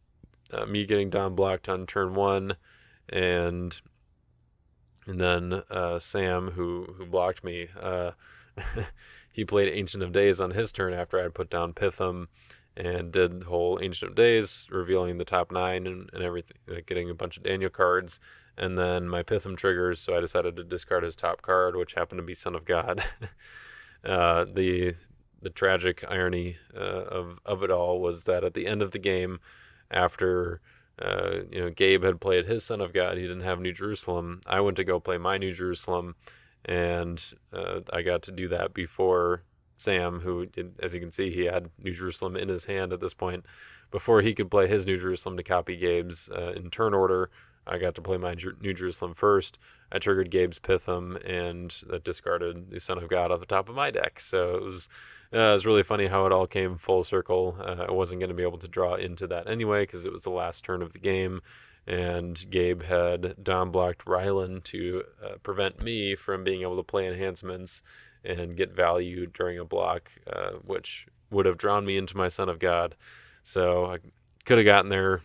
me getting Dom blocked on turn one, and then Sam, who blocked me, he played Ancient of Days on his turn after I had put down Pitham, and did the whole Ancient of Days, revealing the top nine and everything, like getting a bunch of Daniel cards. And then my Pitham triggers, so I decided to discard his top card, which happened to be Son of God. The tragic irony of it all was that at the end of the game, after Gabe had played his Son of God, he didn't have New Jerusalem. I went to go play my New Jerusalem, and I got to do that before Sam, who, as you can see, he had New Jerusalem in his hand at this point. Before he could play his New Jerusalem to copy Gabe's in turn order, I got to play my New Jerusalem first. I triggered Gabe's Pitham, and that discarded the Son of God off the top of my deck. So it was really funny how it all came full circle. I wasn't going to be able to draw into that anyway because it was the last turn of the game, and Gabe had Dom blocked Rylan to prevent me from being able to play enhancements and get value during a block, which would have drawn me into my Son of God. So I could have gotten there,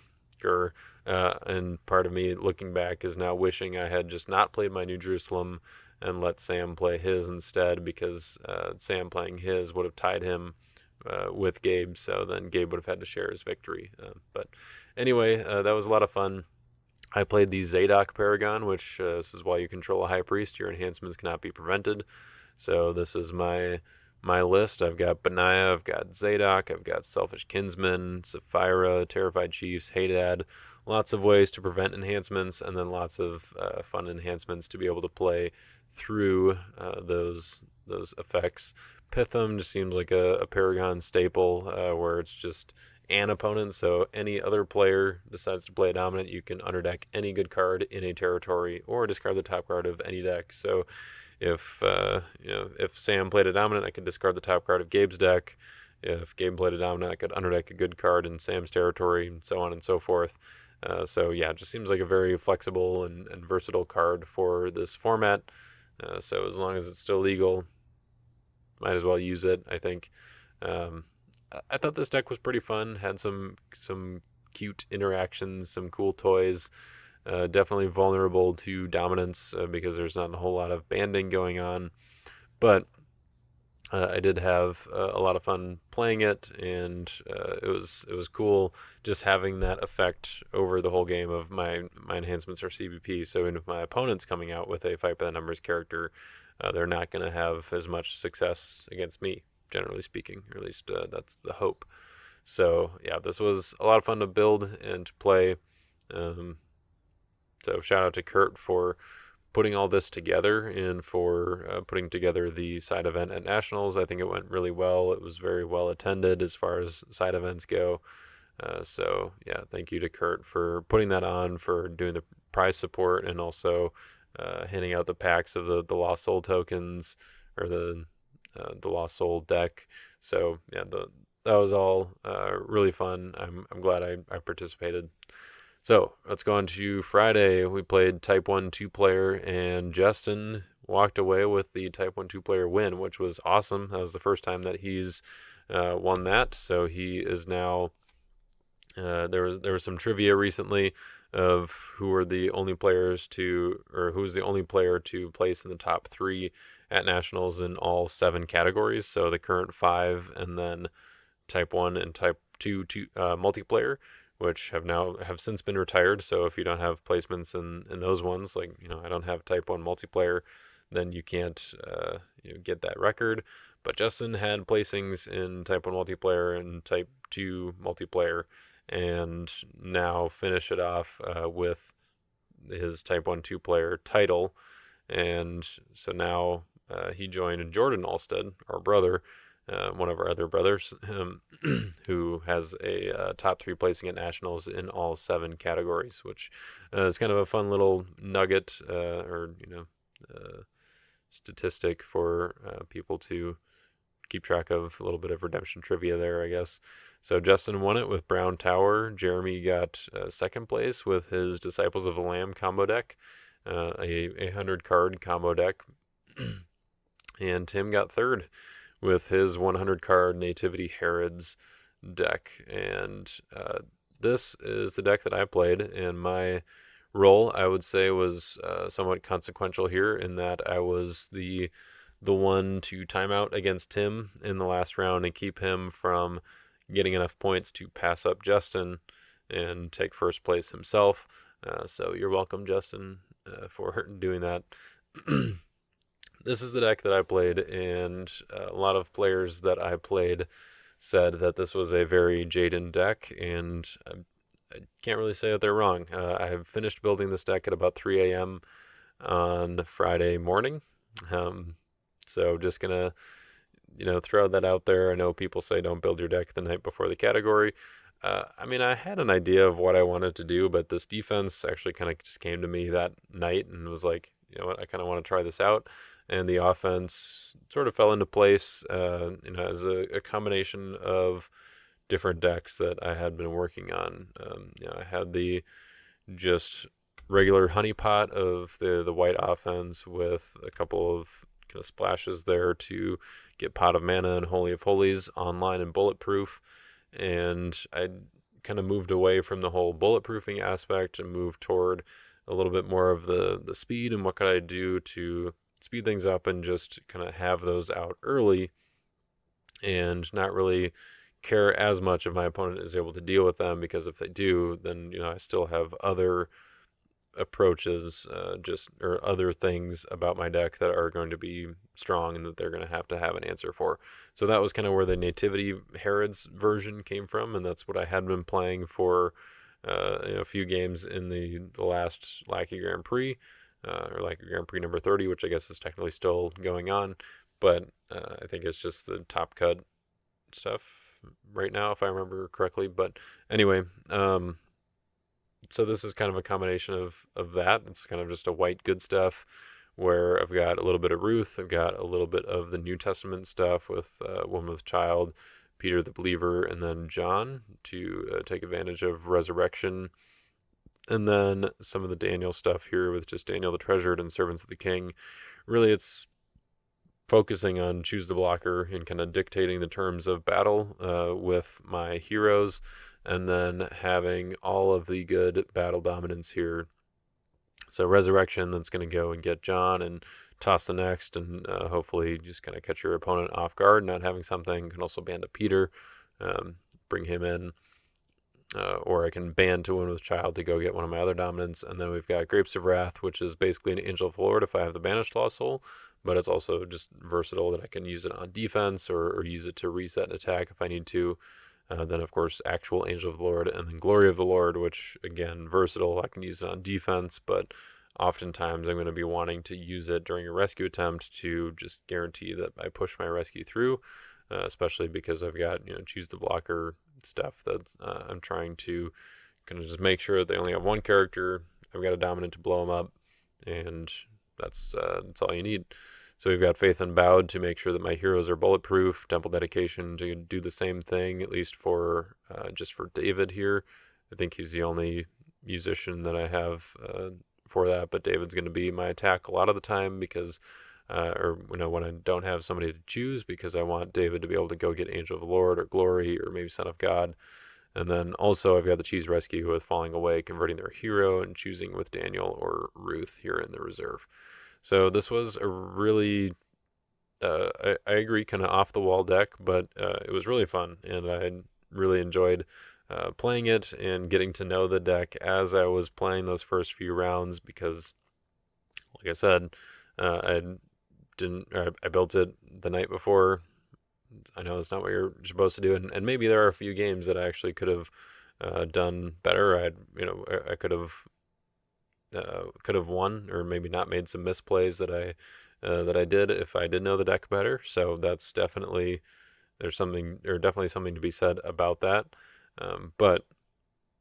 and part of me looking back is now wishing I had just not played my New Jerusalem and let Sam play his instead, because Sam playing his would have tied him with Gabe, so then Gabe would have had to share his victory. But anyway, that was a lot of fun. I played the Zadok Paragon, which this is while you control a High Priest, your enhancements cannot be prevented. So this is my list. I've got Benaiah, I've got Zadok, I've got Selfish Kinsman, Sapphira, Terrified Chiefs, Hadad. Lots of ways to prevent enhancements, and then lots of fun enhancements to be able to play through those effects. Pitham just seems like a Paragon staple, where it's just an opponent, so any other player decides to play a dominant, you can underdeck any good card in a territory or discard the top card of any deck. So if Sam played a dominant, I could discard the top card of Gabe's deck. If Gabe played a dominant, I could underdeck a good card in Sam's territory, and so on and so forth. So yeah, it just seems like a very flexible and versatile card for this format. So as long as it's still legal, might as well use it, I think. I thought this deck was pretty fun. Had some cute interactions, some cool toys. Definitely vulnerable to dominance because there's not a whole lot of banding going on. But I did have a lot of fun playing it, and it was cool just having that effect over the whole game of my enhancements are CBP. So even if my opponent's coming out with a Fight by the Numbers character, they're not going to have as much success against me, generally speaking, or at least that's the hope. So yeah, this was a lot of fun to build and to play. Um, so shout out to Kurt for putting all this together and for putting together the side event at Nationals. I think it went really well. It was very well attended as far as side events go. So yeah, thank you to Kurt for putting that on, for doing the prize support, and also handing out the packs of the Lost Soul tokens, or the Lost Soul deck. So yeah, that was all really fun. I'm glad I participated. So let's go on to Friday. We played Type 1 2-player, and Justin walked away with the Type 1 2-player win, which was awesome. That was the first time that he's won that. So he is now. There was some trivia recently of who were the only players to, or who was the only player to place in the top 3 at Nationals in all 7 categories. So the current 5, and then Type 1 and Type 2 multiplayer, which have since been retired. So if you don't have placements in those ones, like, I don't have Type 1 multiplayer, then you can't get that record. But Justin had placings in Type 1 multiplayer and Type 2 multiplayer, and now finish it off with his Type 1 2-player title. And so now he joined Jordan Alstead, our brother, one of our other brothers, who has a top 3 placing at Nationals in all 7 categories, which is kind of a fun little nugget, or statistic for people to keep track of. A little bit of redemption trivia there, I guess. So Justin won it with Brown Tower. Jeremy got second place with his Disciples of the Lamb combo deck, a 100 card combo deck. And Tim got third with his 100 card Nativity Herods deck. And this is the deck that I played, and my role, I would say, was somewhat consequential here, in that I was the one to time out against Tim in the last round and keep him from getting enough points to pass up Justin and take first place himself. So you're welcome, Justin, for doing that. This is the deck that I played, and a lot of players that I played said that this was a very Jayden deck, and I can't really say that they're wrong. I finished building this deck at about 3 a.m. on Friday morning. So just gonna, throw that out there. I know people say don't build your deck the night before the category. I mean, I had an idea of what I wanted to do, but this defense actually kind of just came to me that night and was like, you know what, I kind of want to try this out. And the offense sort of fell into place, as a combination of different decks that I had been working on. I had the just regular honeypot of the white offense with a couple of kind of splashes there to get Pot of Mana and Holy of Holies online and bulletproof. And I kind of moved away from the whole bulletproofing aspect and moved toward a little bit more of the speed, and what could I do to speed things up and just kind of have those out early and not really care as much if my opponent is able to deal with them, because if they do, then I still have other approaches, or other things about my deck that are going to be strong and that they're going to have an answer for. So that was kind of where the Nativity Herods version came from, and that's what I had been playing for a few games in the last Lackey Grand Prix, or Lackey Grand Prix number 30, which I guess is technically still going on, but I think it's just the top cut stuff right now, if I remember correctly. But anyway, so this is kind of a combination of that. It's kind of just a white good stuff where I've got a little bit of Ruth, I've got a little bit of the New Testament stuff with Woman with Child, Peter the Believer, and then John to take advantage of Resurrection. And then some of the Daniel stuff here with just Daniel the Treasured and Servants of the King. Really, it's focusing on choose the blocker and kind of dictating the terms of battle with my heroes, and then having all of the good battle dominance here. So Resurrection, that's going to go and get John and toss the next, and hopefully just kind of catch your opponent off guard. Not having something can also ban to Peter, bring him in, or I can ban to Woman with Child to go get one of my other dominants. And then we've got Grapes of Wrath, which is basically an Angel of the Lord if I have the Banished Lost Soul, but it's also just versatile that I can use it on defense or use it to reset an attack if I need to. Then, of course, actual Angel of the Lord, and then Glory of the Lord, which, again, versatile. I can use it on defense, but oftentimes I'm going to be wanting to use it during a rescue attempt to just guarantee that I push my rescue through, especially because I've got, choose the blocker stuff that I'm trying to kind of just make sure that they only have one character. I've got a dominant to blow them up, and that's all you need. So we've got Faith Unbowed to make sure that my heroes are bulletproof. Temple Dedication to do the same thing, at least for just for David here. I think he's the only musician that I have for that, but David's going to be my attack a lot of the time because, when I don't have somebody to choose, because I want David to be able to go get Angel of the Lord or Glory or maybe Son of God. And then also I've got the Cheese Rescue with Falling Away, converting their hero, and choosing with Daniel or Ruth here in the reserve. So this was a really, I agree, kind of off the wall deck, but it was really fun, and I really enjoyed playing it and getting to know the deck as I was playing those first few rounds because, like I said, I I built it the night before. I know that's not what you're supposed to do, and maybe there are a few games that I actually could have done better. I could have won, or maybe not made some misplays that I did if I did know the deck better. So that's definitely definitely something to be said about that. But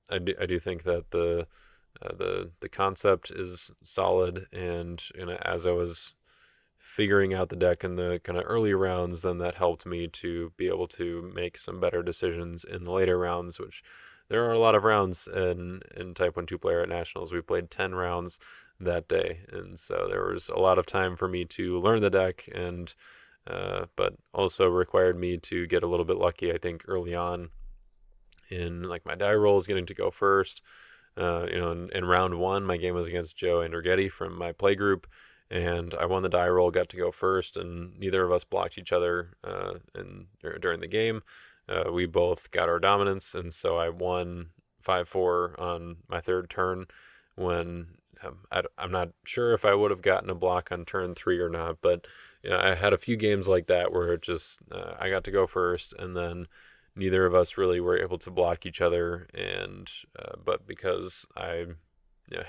I do think that the concept is solid, and as I was figuring out the deck in the kind of early rounds, then that helped me to be able to make some better decisions in the later rounds, which there are a lot of rounds in Type 1 2-player at Nationals. We played 10 rounds that day, and so there was a lot of time for me to learn the deck, and but also required me to get a little bit lucky, I think, early on in like my die rolls, getting to go first. In round one, my game was against Joe Andrighetti from my play group, and I won the die roll, got to go first, and neither of us blocked each other during the game. We both got our dominance, and so I won 5-4 on my third turn when I'm not sure if I would have gotten a block on turn 3 or not, but I had a few games like that where it just I got to go first, and then neither of us really were able to block each other, and but because I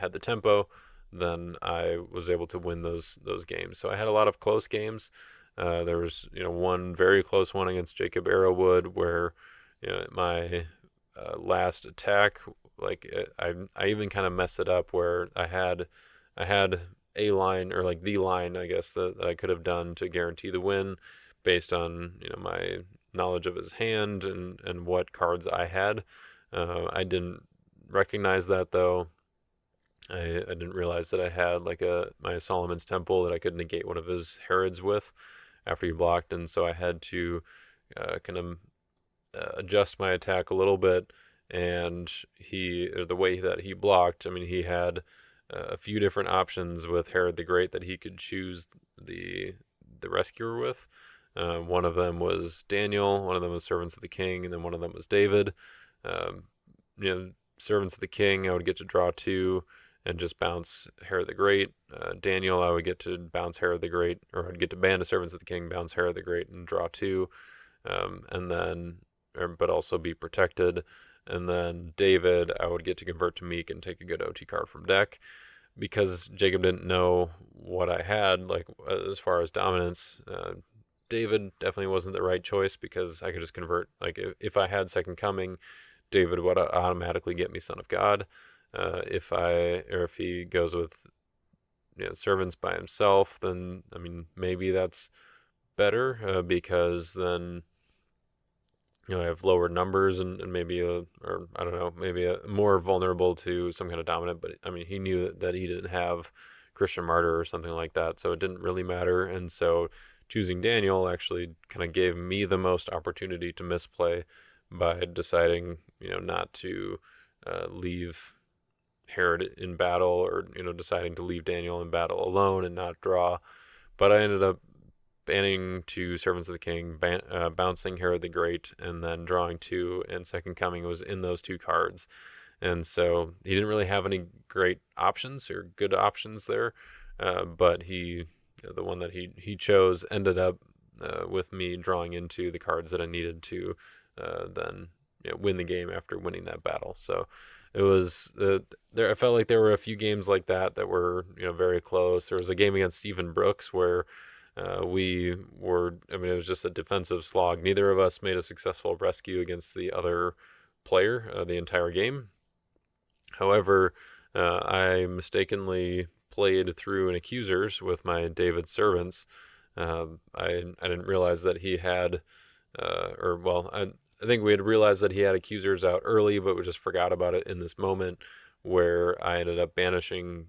had the tempo, then I was able to win those games. So I had a lot of close games. There was one very close one against Jacob Arrowwood where my last attack, like I even kind of messed it up where I had a line, or like the line, I guess, that I could have done to guarantee the win based on my knowledge of his hand and what cards I had. I didn't recognize that though. I didn't realize that I had like my Solomon's Temple that I could negate one of his Herods with after he blocked, and so I had to kind of adjust my attack a little bit. And the way that he blocked, I mean, he had a few different options with Herod the Great that he could choose the rescuer with. One of them was Daniel, one of them was Servants of the King, and then one of them was David. Um, Servants of the King, I would get to draw 2 and just bounce Herod the Great. Daniel, I would get to bounce Herod the Great, or I'd get to ban a Servants of the King, bounce Herod the Great, and draw 2, and then, but also be protected. And then David, I would get to convert to Meek and take a good OT card from deck. Because Jacob didn't know what I had, like as far as dominance, David definitely wasn't the right choice because I could just convert. Like if I had Second Coming, David would automatically get me Son of God. If he goes with servants by himself, then I mean maybe that's better because then I have lower numbers and maybe or I don't know, maybe more vulnerable to some kind of dominant. But I mean he knew that he didn't have Christian Martyr or something like that, so it didn't really matter. And so choosing Daniel actually kind of gave me the most opportunity to misplay by deciding not to leave Herod in battle, or deciding to leave Daniel in battle alone and not draw. But I ended up banning 2 Servants of the King, bouncing Herod the Great, and then drawing 2, and Second Coming was in those 2 cards. And so he didn't really have any great options or good options there, but he the one that he chose ended up with me drawing into the cards that I needed to then win the game after winning that battle. So it was there. I felt like there were a few games like that were very close. There was a game against Stephen Brooks where we were. I mean, it was just a defensive slog. Neither of us made a successful rescue against the other player the entire game. However, I mistakenly played through an accusers with my David servants. I didn't realize that he had, or well, I think we had realized that he had accusers out early, but we just forgot about it in this moment where I ended up banishing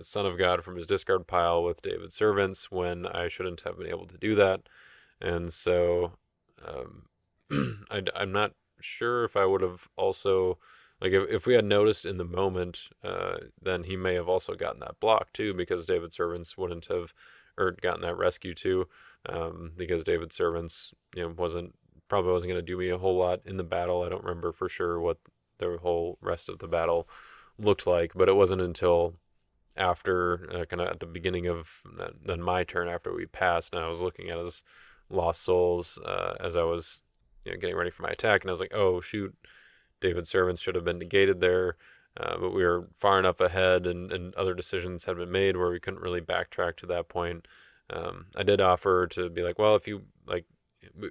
Son of God from his discard pile with David's servants when I shouldn't have been able to do that. And so um, I'm not sure if I would have also, like, if we had noticed in the moment, then he may have also gotten that block too, because David's servants wouldn't have, or gotten that rescue too, because David's servants, probably wasn't going to do me a whole lot in the battle. I don't remember for sure what the whole rest of the battle looked like, but it wasn't until after kind of at the beginning of then my turn after we passed, and I was looking at his lost souls as I was getting ready for my attack, and I was like, oh shoot, David's servants should have been negated there. But we were far enough ahead, and other decisions had been made where we couldn't really backtrack to that point. I did offer to be like, well, if you like,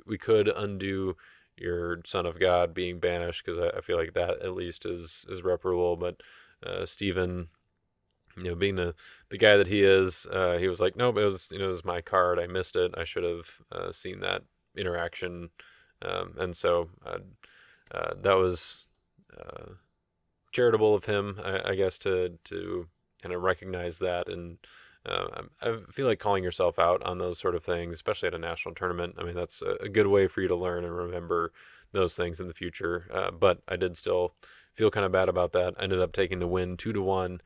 we could undo your Son of God being banished, because I feel like that at least is reparable. But Stephen, being the guy that he is, he was like, nope, it was my card. I missed it. I should have seen that interaction, and so that was charitable of him, I guess, to kind of recognize that. And I feel like calling yourself out on those sort of things, especially at a national tournament, I mean, that's a good way for you to learn and remember those things in the future. But I did still feel kind of bad about that. I ended up taking the win 2-1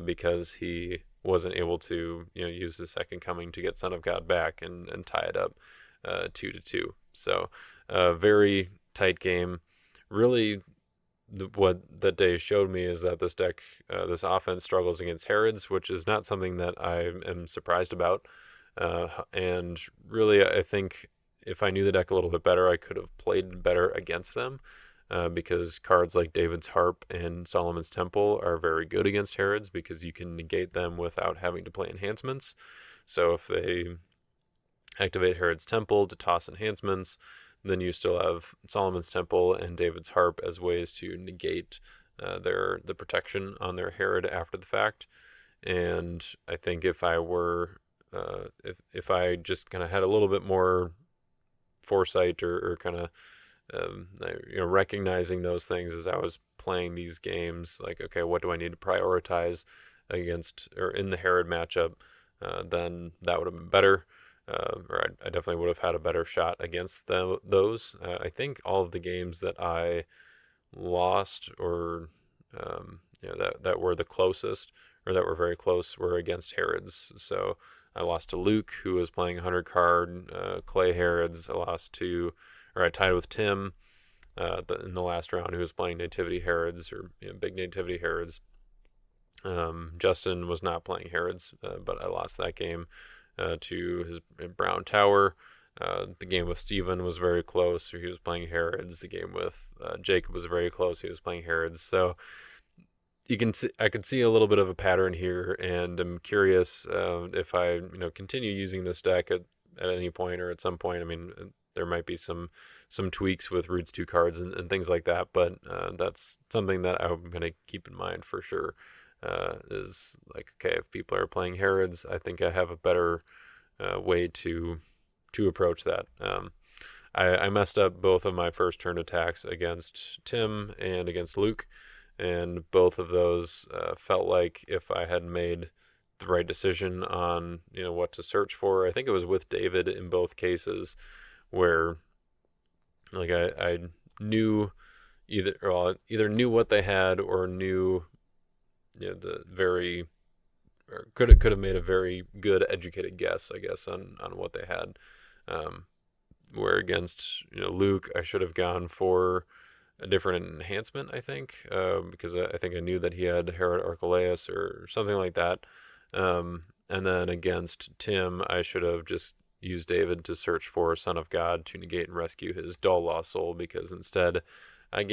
because he wasn't able to use the second coming to get Son of God back and tie it up 2-2. So very tight game. Really, what that day showed me is that this deck, this offense struggles against Herods, which is not something that I am surprised about. And really, I think if I knew the deck a little bit better, I could have played better against them. Because cards like David's Harp and Solomon's Temple are very good against Herods because you can negate them without having to play enhancements. So if they activate Herod's Temple to toss enhancements, then you still have Solomon's Temple and David's Harp as ways to negate the protection on their Herod after the fact. And I think if I were if I just kind of had a little bit more foresight or kind of recognizing those things as I was playing these games, like, okay, what do I need to prioritize against or in the Herod matchup, then that would have been better. Or I definitely would have had a better shot against those. I think all of the games that I lost or that were the closest or that were very close were against Herods. So I lost to Luke, who was playing 100 card Clay Herods. I tied with Tim in the last round, who was playing Nativity Herods or big Nativity Herods. Justin was not playing Herods, but I lost that game to his Brown Tower. The game with Steven was very close, so he was playing Herods. The game with Jacob was very close. He was playing Herods. So I could see a little bit of a pattern here, and I'm curious if I continue using this deck at any point or at some point. I mean, there might be some tweaks with Roots 2 cards and things like that, but that's something that I'm going to keep in mind for sure. Is like, okay, if people are playing Herods, I think I have a better way to approach that. I messed up both of my first turn attacks against Tim and against Luke, and both of those felt like if I had made the right decision on what to search for. I think it was with David in both cases where like I knew either knew what they had or knew the very or could have made a very good educated guess, I guess, on what they had. Where against Luke, I should have gone for a different enhancement, I think, because I think I knew that he had Herod Archelaus or something like that. And then against Tim, I should have just used David to search for Son of God to negate and rescue his dull lost soul, because instead I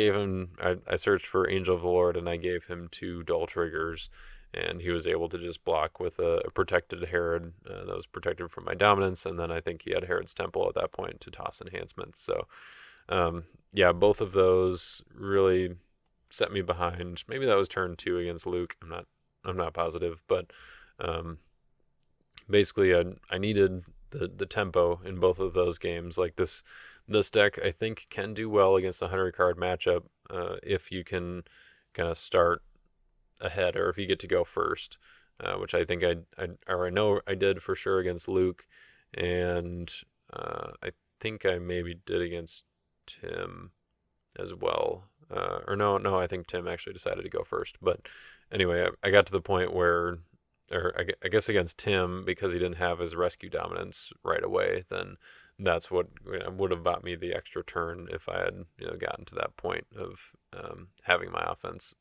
searched for Angel of the Lord and I gave him 2 dull triggers, and he was able to just block with a protected Herod that was protected from my dominance, and then I think he had Herod's Temple at that point to toss enhancements. So yeah, both of those really set me behind. Maybe that was turn 2 against Luke. I'm not positive, but um, basically I needed the tempo in both of those games. Like this deck I think can do well against a 100 card matchup if you can kind of start ahead, or if you get to go first, which I think I know I did for sure against Luke, and I think I maybe did against Tim as well. Or no, I think Tim actually decided to go first. But anyway, I got to the point where, or I guess against Tim, because he didn't have his rescue dominance right away, then that's what would have bought me the extra turn if I had gotten to that point of having my offense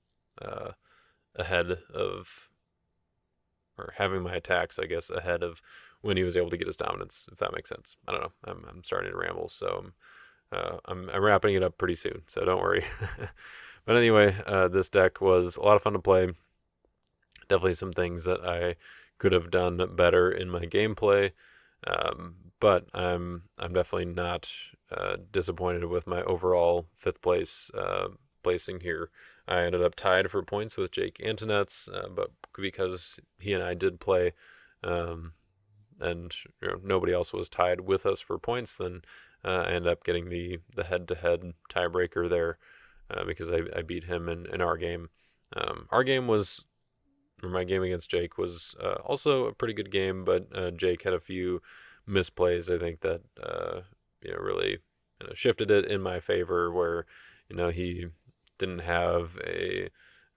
ahead of, or having my attacks, I guess, ahead of when he was able to get his dominance, if that makes sense. I don't know. I'm starting to ramble, so I'm wrapping it up pretty soon, so don't worry. But anyway, this deck was a lot of fun to play. Definitely some things that I could have done better in my gameplay, but I'm definitely not disappointed with my overall 5th place placing here. I ended up tied for points with Jake Antonetz, but because he and I did play, and nobody else was tied with us for points, then I ended up getting the head-to-head tiebreaker there, because I beat him in our game. Our game was, or my game against Jake was also a pretty good game, but Jake had a few misplays, I think, that really shifted it in my favor, where he didn't have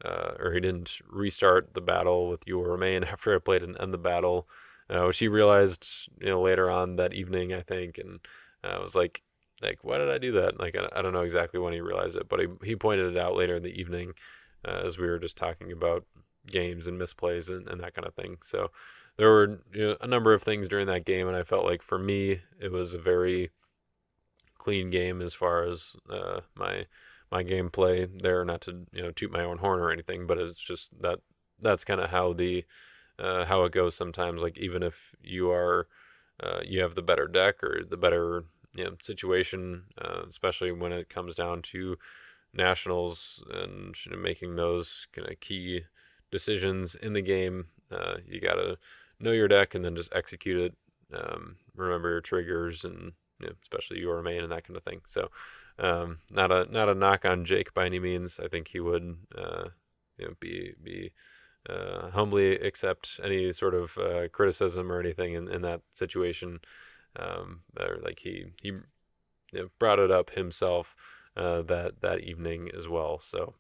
or he didn't restart the battle with you or remain after I played and end the battle, which he realized later on that evening, I think, and I was like, why did I do that? Like, I don't know exactly when he realized it, but he pointed it out later in the evening, as we were just talking about games and misplays and that kind of thing. So there were a number of things during that game, and I felt like for me it was a very clean game as far as my gameplay there. Not to toot my own horn or anything, but it's just that's kind of how how it goes sometimes. Like, even if you have the better deck or the better situation, especially when it comes down to nationals and making those kind of key decisions in the game, you gotta know your deck and then just execute it. Remember your triggers, and especially your main and that kind of thing. So not a knock on Jake by any means. I think he would be humbly accept any sort of criticism or anything in that situation. Or like he brought it up himself that evening as well. So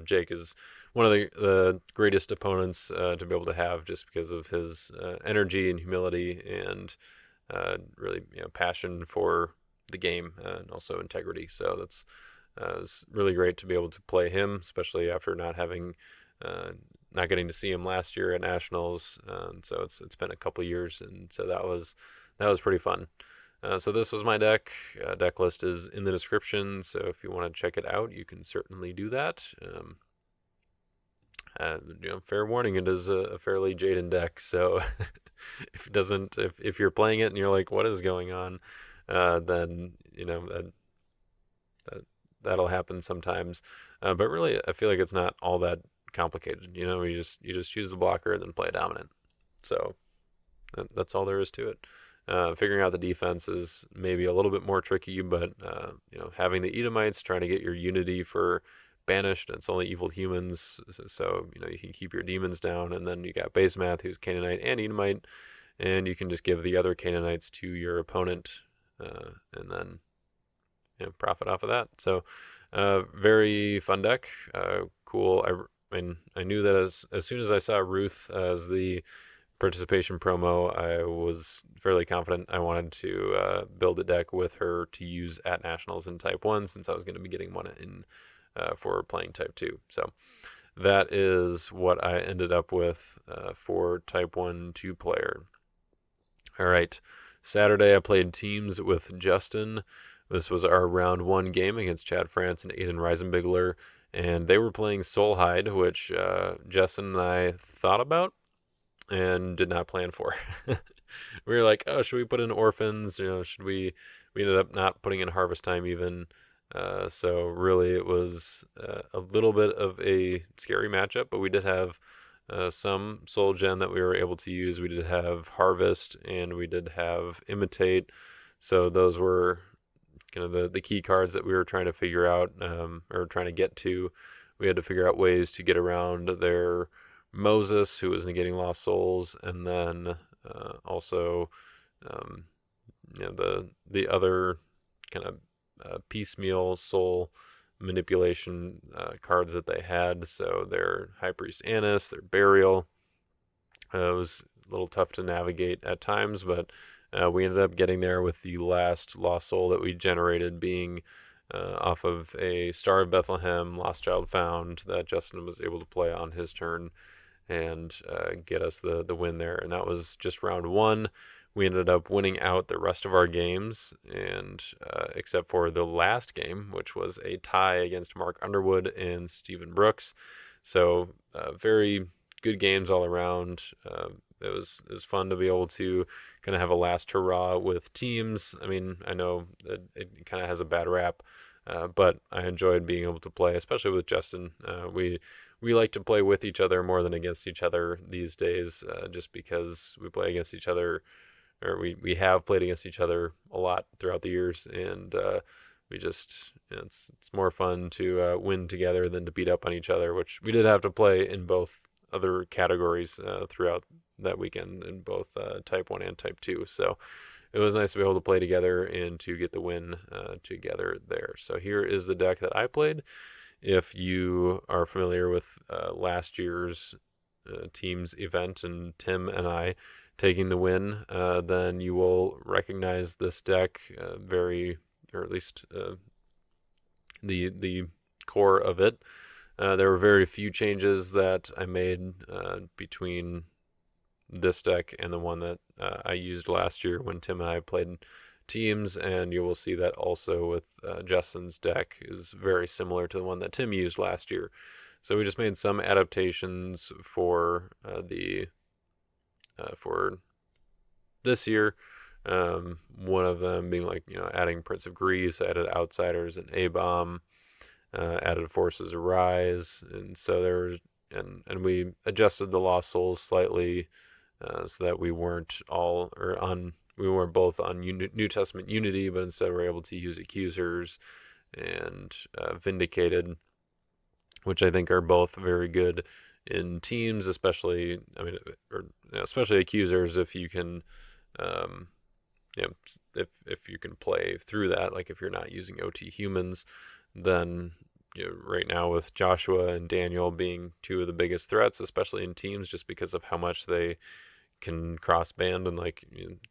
Jake is one of the greatest opponents to be able to have, just because of his energy and humility, and really passion for the game, and also integrity. So that's it's really great to be able to play him, especially after not getting to see him last year at nationals. So it's been a couple years, and so that was pretty fun. So this was my deck. Deck list is in the description, so if you want to check it out, you can certainly do that. Fair warning, it is a fairly Jayden deck, so if you're playing it and you're like, what is going on, then that'll happen sometimes. But really, I feel like it's not all that complicated. You just choose the blocker and then play a dominant. So that's all there is to it. Figuring out the defense is maybe a little bit more tricky, but having the Edomites, trying to get your unity for banished, it's only evil humans, so you can keep your demons down, and then you got base math, who's Canaanite and Edomite, and you can just give the other Canaanites to your opponent, and then profit off of that. So very fun deck. Cool. I knew that as soon as I saw Ruth as the participation promo, I was fairly confident I wanted to build a deck with her to use at nationals in type 1, since I was going to be getting one in for playing type 2. So that is what I ended up with for Type 1 2-player. All right. Saturday, I played teams with Justin. This was our round 1 game against Chad France and Aiden Reisenbigler, and they were playing Soulhide, which Justin and I thought about and did not plan for. We were like, oh, should we put in Orphans? Should we? We ended up not putting in Harvest Time even. So really, it was a little bit of a scary matchup, but we did have some Soul Gen that we were able to use. We did have Harvest and we did have Imitate. So those were kind of the key cards that we were trying to figure out or trying to get to. We had to figure out ways to get around their Moses, who was negating Lost Souls, and then also the other kind of piecemeal soul manipulation cards that they had. So their High Priest Annis, their Burial. It was a little tough to navigate at times, but we ended up getting there with the last Lost Soul that we generated being off of a Star of Bethlehem, Lost Child Found, that Justin was able to play on his turn and get us the win there. And that was just round 1. We ended up winning out the rest of our games, and except for the last game, which was a tie against Mark Underwood and Stephen Brooks. So very good games all around. It was fun to be able to kind of have a last hurrah with teams. I mean, I know that it kind of has a bad rap, but I enjoyed being able to play, especially with Justin. We like to play with each other more than against each other these days, just because we play against each other, or we have played against each other a lot throughout the years, and we just, it's more fun to win together than to beat up on each other, which we did have to play in both other categories throughout that weekend in both Type 1 and Type 2. So it was nice to be able to play together and to get the win together there. So here is the deck that I played. If you are familiar with last year's team's event and Tim and I taking the win, then you will recognize this deck or at least the core of it. There were very few changes that I made between this deck and the one that I used last year when Tim and I played teams, and you will see that also with Justin's deck is very similar to the one that Tim used last year. So we just made some adaptations for for this year. One of them being like, adding Prince of Greece, added Outsiders and A-Bomb, added Forces Arise, and so there was, and we adjusted the Lost Souls slightly so that we weren't both on New Testament Unity, but instead we're able to use Accusers and Vindicated, which I think are both very good in teams, especially Accusers if you can, if you can play through that. Like if you're not using OT humans, then right now with Joshua and Daniel being two of the biggest threats, especially in teams, just because of how much they can cross band and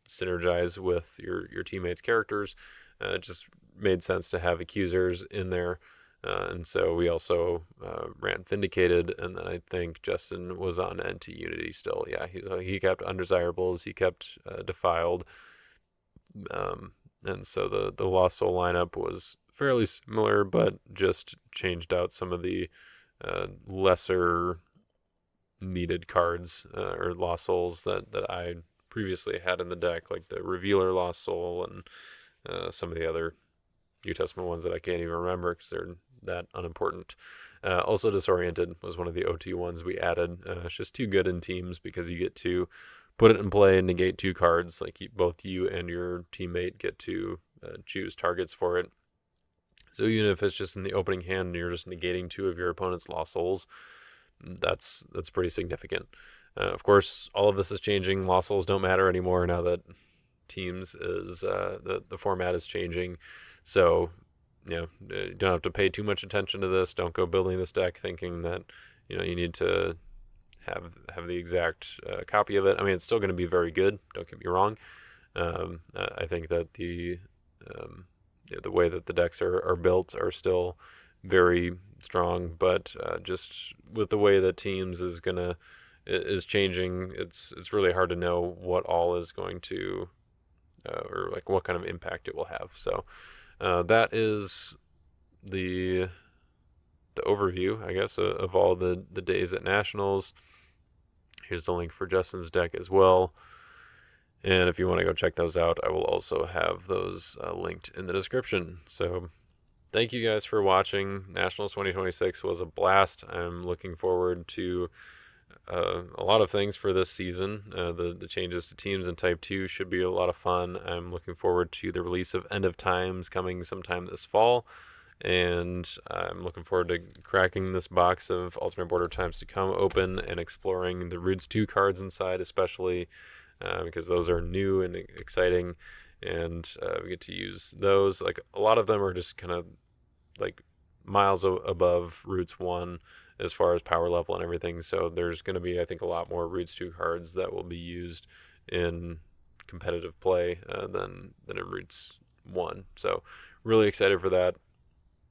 synergize with your teammates' characters, it just made sense to have Accusers in there. And so we also ran Vindicated, and then I think Justin was on NT Unity still. Yeah, he kept Undesirables, he kept Defiled, and so the Lost Soul lineup was fairly similar, but just changed out some of the lesser needed cards or Lost Souls that I previously had in the deck, like the Revealer Lost Soul and some of the other New Testament ones that I can't even remember because they're that unimportant. Also Disoriented was one of the OT ones we added. It's just too good in teams because you get to put it in play and negate 2 cards. Like both you and your teammate get to choose targets for it. So even if it's just in the opening hand and you're just negating 2 of your opponent's Lost Souls, that's pretty significant. Of course, all of this is changing. Lost Souls don't matter anymore now that teams is the format is changing. So you don't have to pay too much attention to this. Don't go building this deck thinking that you need to have the exact copy of it. I mean, it's still going to be very good. Don't get me wrong. I think that the way that the decks are built are still very strong, but just with the way that teams is changing, it's really hard to know what all is going to or like what kind of impact it will have. So that is the overview, I guess, of all the days at Nationals. Here's the link for Justin's deck as well. And if you want to go check those out, I will also have those linked in the description. So thank you guys for watching. Nationals 2026 was a blast. I'm looking forward to a lot of things for this season. The changes to teams in Type 2 should be a lot of fun. I'm looking forward to the release of End of Times coming sometime this fall. And I'm looking forward to cracking this box of Alternate Border Times to Come open and exploring the Roots 2 cards inside, especially because those are new and exciting. And we get to use those. Like, a lot of them are just kind of like miles above Roots 1 as far as power level and everything. So there's going to be, I think, a lot more Roots 2 cards that will be used in competitive play than in Roots 1. So really excited for that.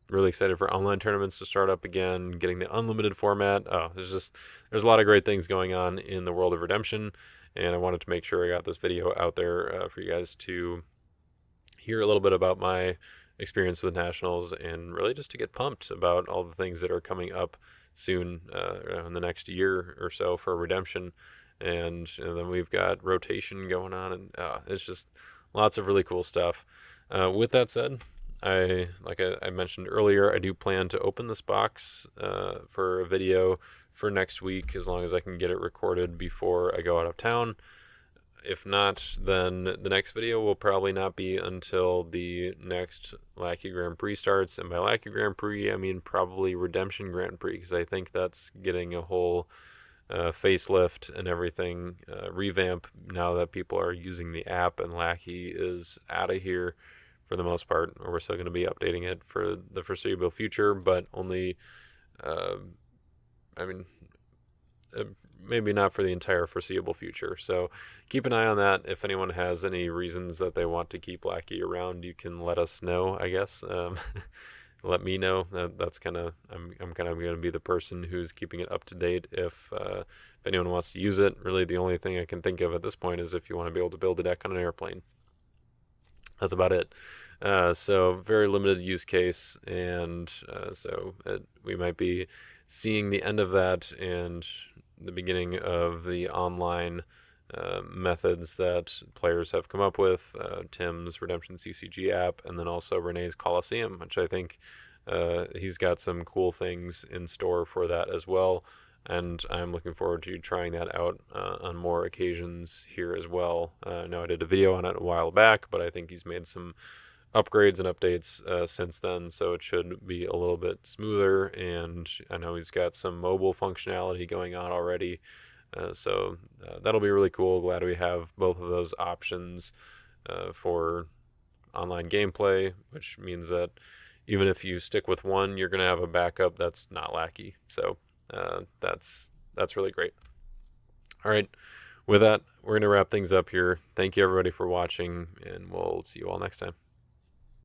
Really excited for online tournaments to start up again, getting the unlimited format. Oh, there's a lot of great things going on in the world of Redemption, and I wanted to make sure I got this video out there for you guys to hear a little bit about my experience with Nationals, and really just to get pumped about all the things that are coming up soon in the next year or so for Redemption. And then we've got rotation going on, and it's just lots of really cool stuff. With that said, I mentioned earlier, I do plan to open this box for a video for next week, as long as I can get it recorded before I go out of town. If not, then the next video will probably not be until the next Lackey Grand Prix starts. And by Lackey Grand Prix, I mean probably Redemption Grand Prix, because I think that's getting a whole facelift and everything, revamp, now that people are using the app and Lackey is out of here for the most part. Or we're still going to be updating it for the foreseeable future, but only, I mean, maybe not for the entire foreseeable future. So keep an eye on that. If anyone has any reasons that they want to keep Lackey around, you can let us know, I guess. Let me know. That's kind of, I'm kind of going to be the person who's keeping it up to date if anyone wants to use it. Really, the only thing I can think of at this point is if you want to be able to build a deck on an airplane. That's about it. So very limited use case, and we might be seeing the end of that and the beginning of the online methods that players have come up with, Tim's Redemption CCG app, and then also Renee's Coliseum, which I think he's got some cool things in store for that as well. And I'm looking forward to trying that out on more occasions here as well. I know I did a video on it a while back, but I think he's made some upgrades and updates since then, so it should be a little bit smoother. And I know he's got some mobile functionality going on already, so that'll be really cool. Glad we have both of those options for online gameplay, which means that even if you stick with one, you're going to have a backup that's not Lackey. So that's really great. All right, with that, we're going to wrap things up here. Thank you everybody for watching, and we'll see you all next time.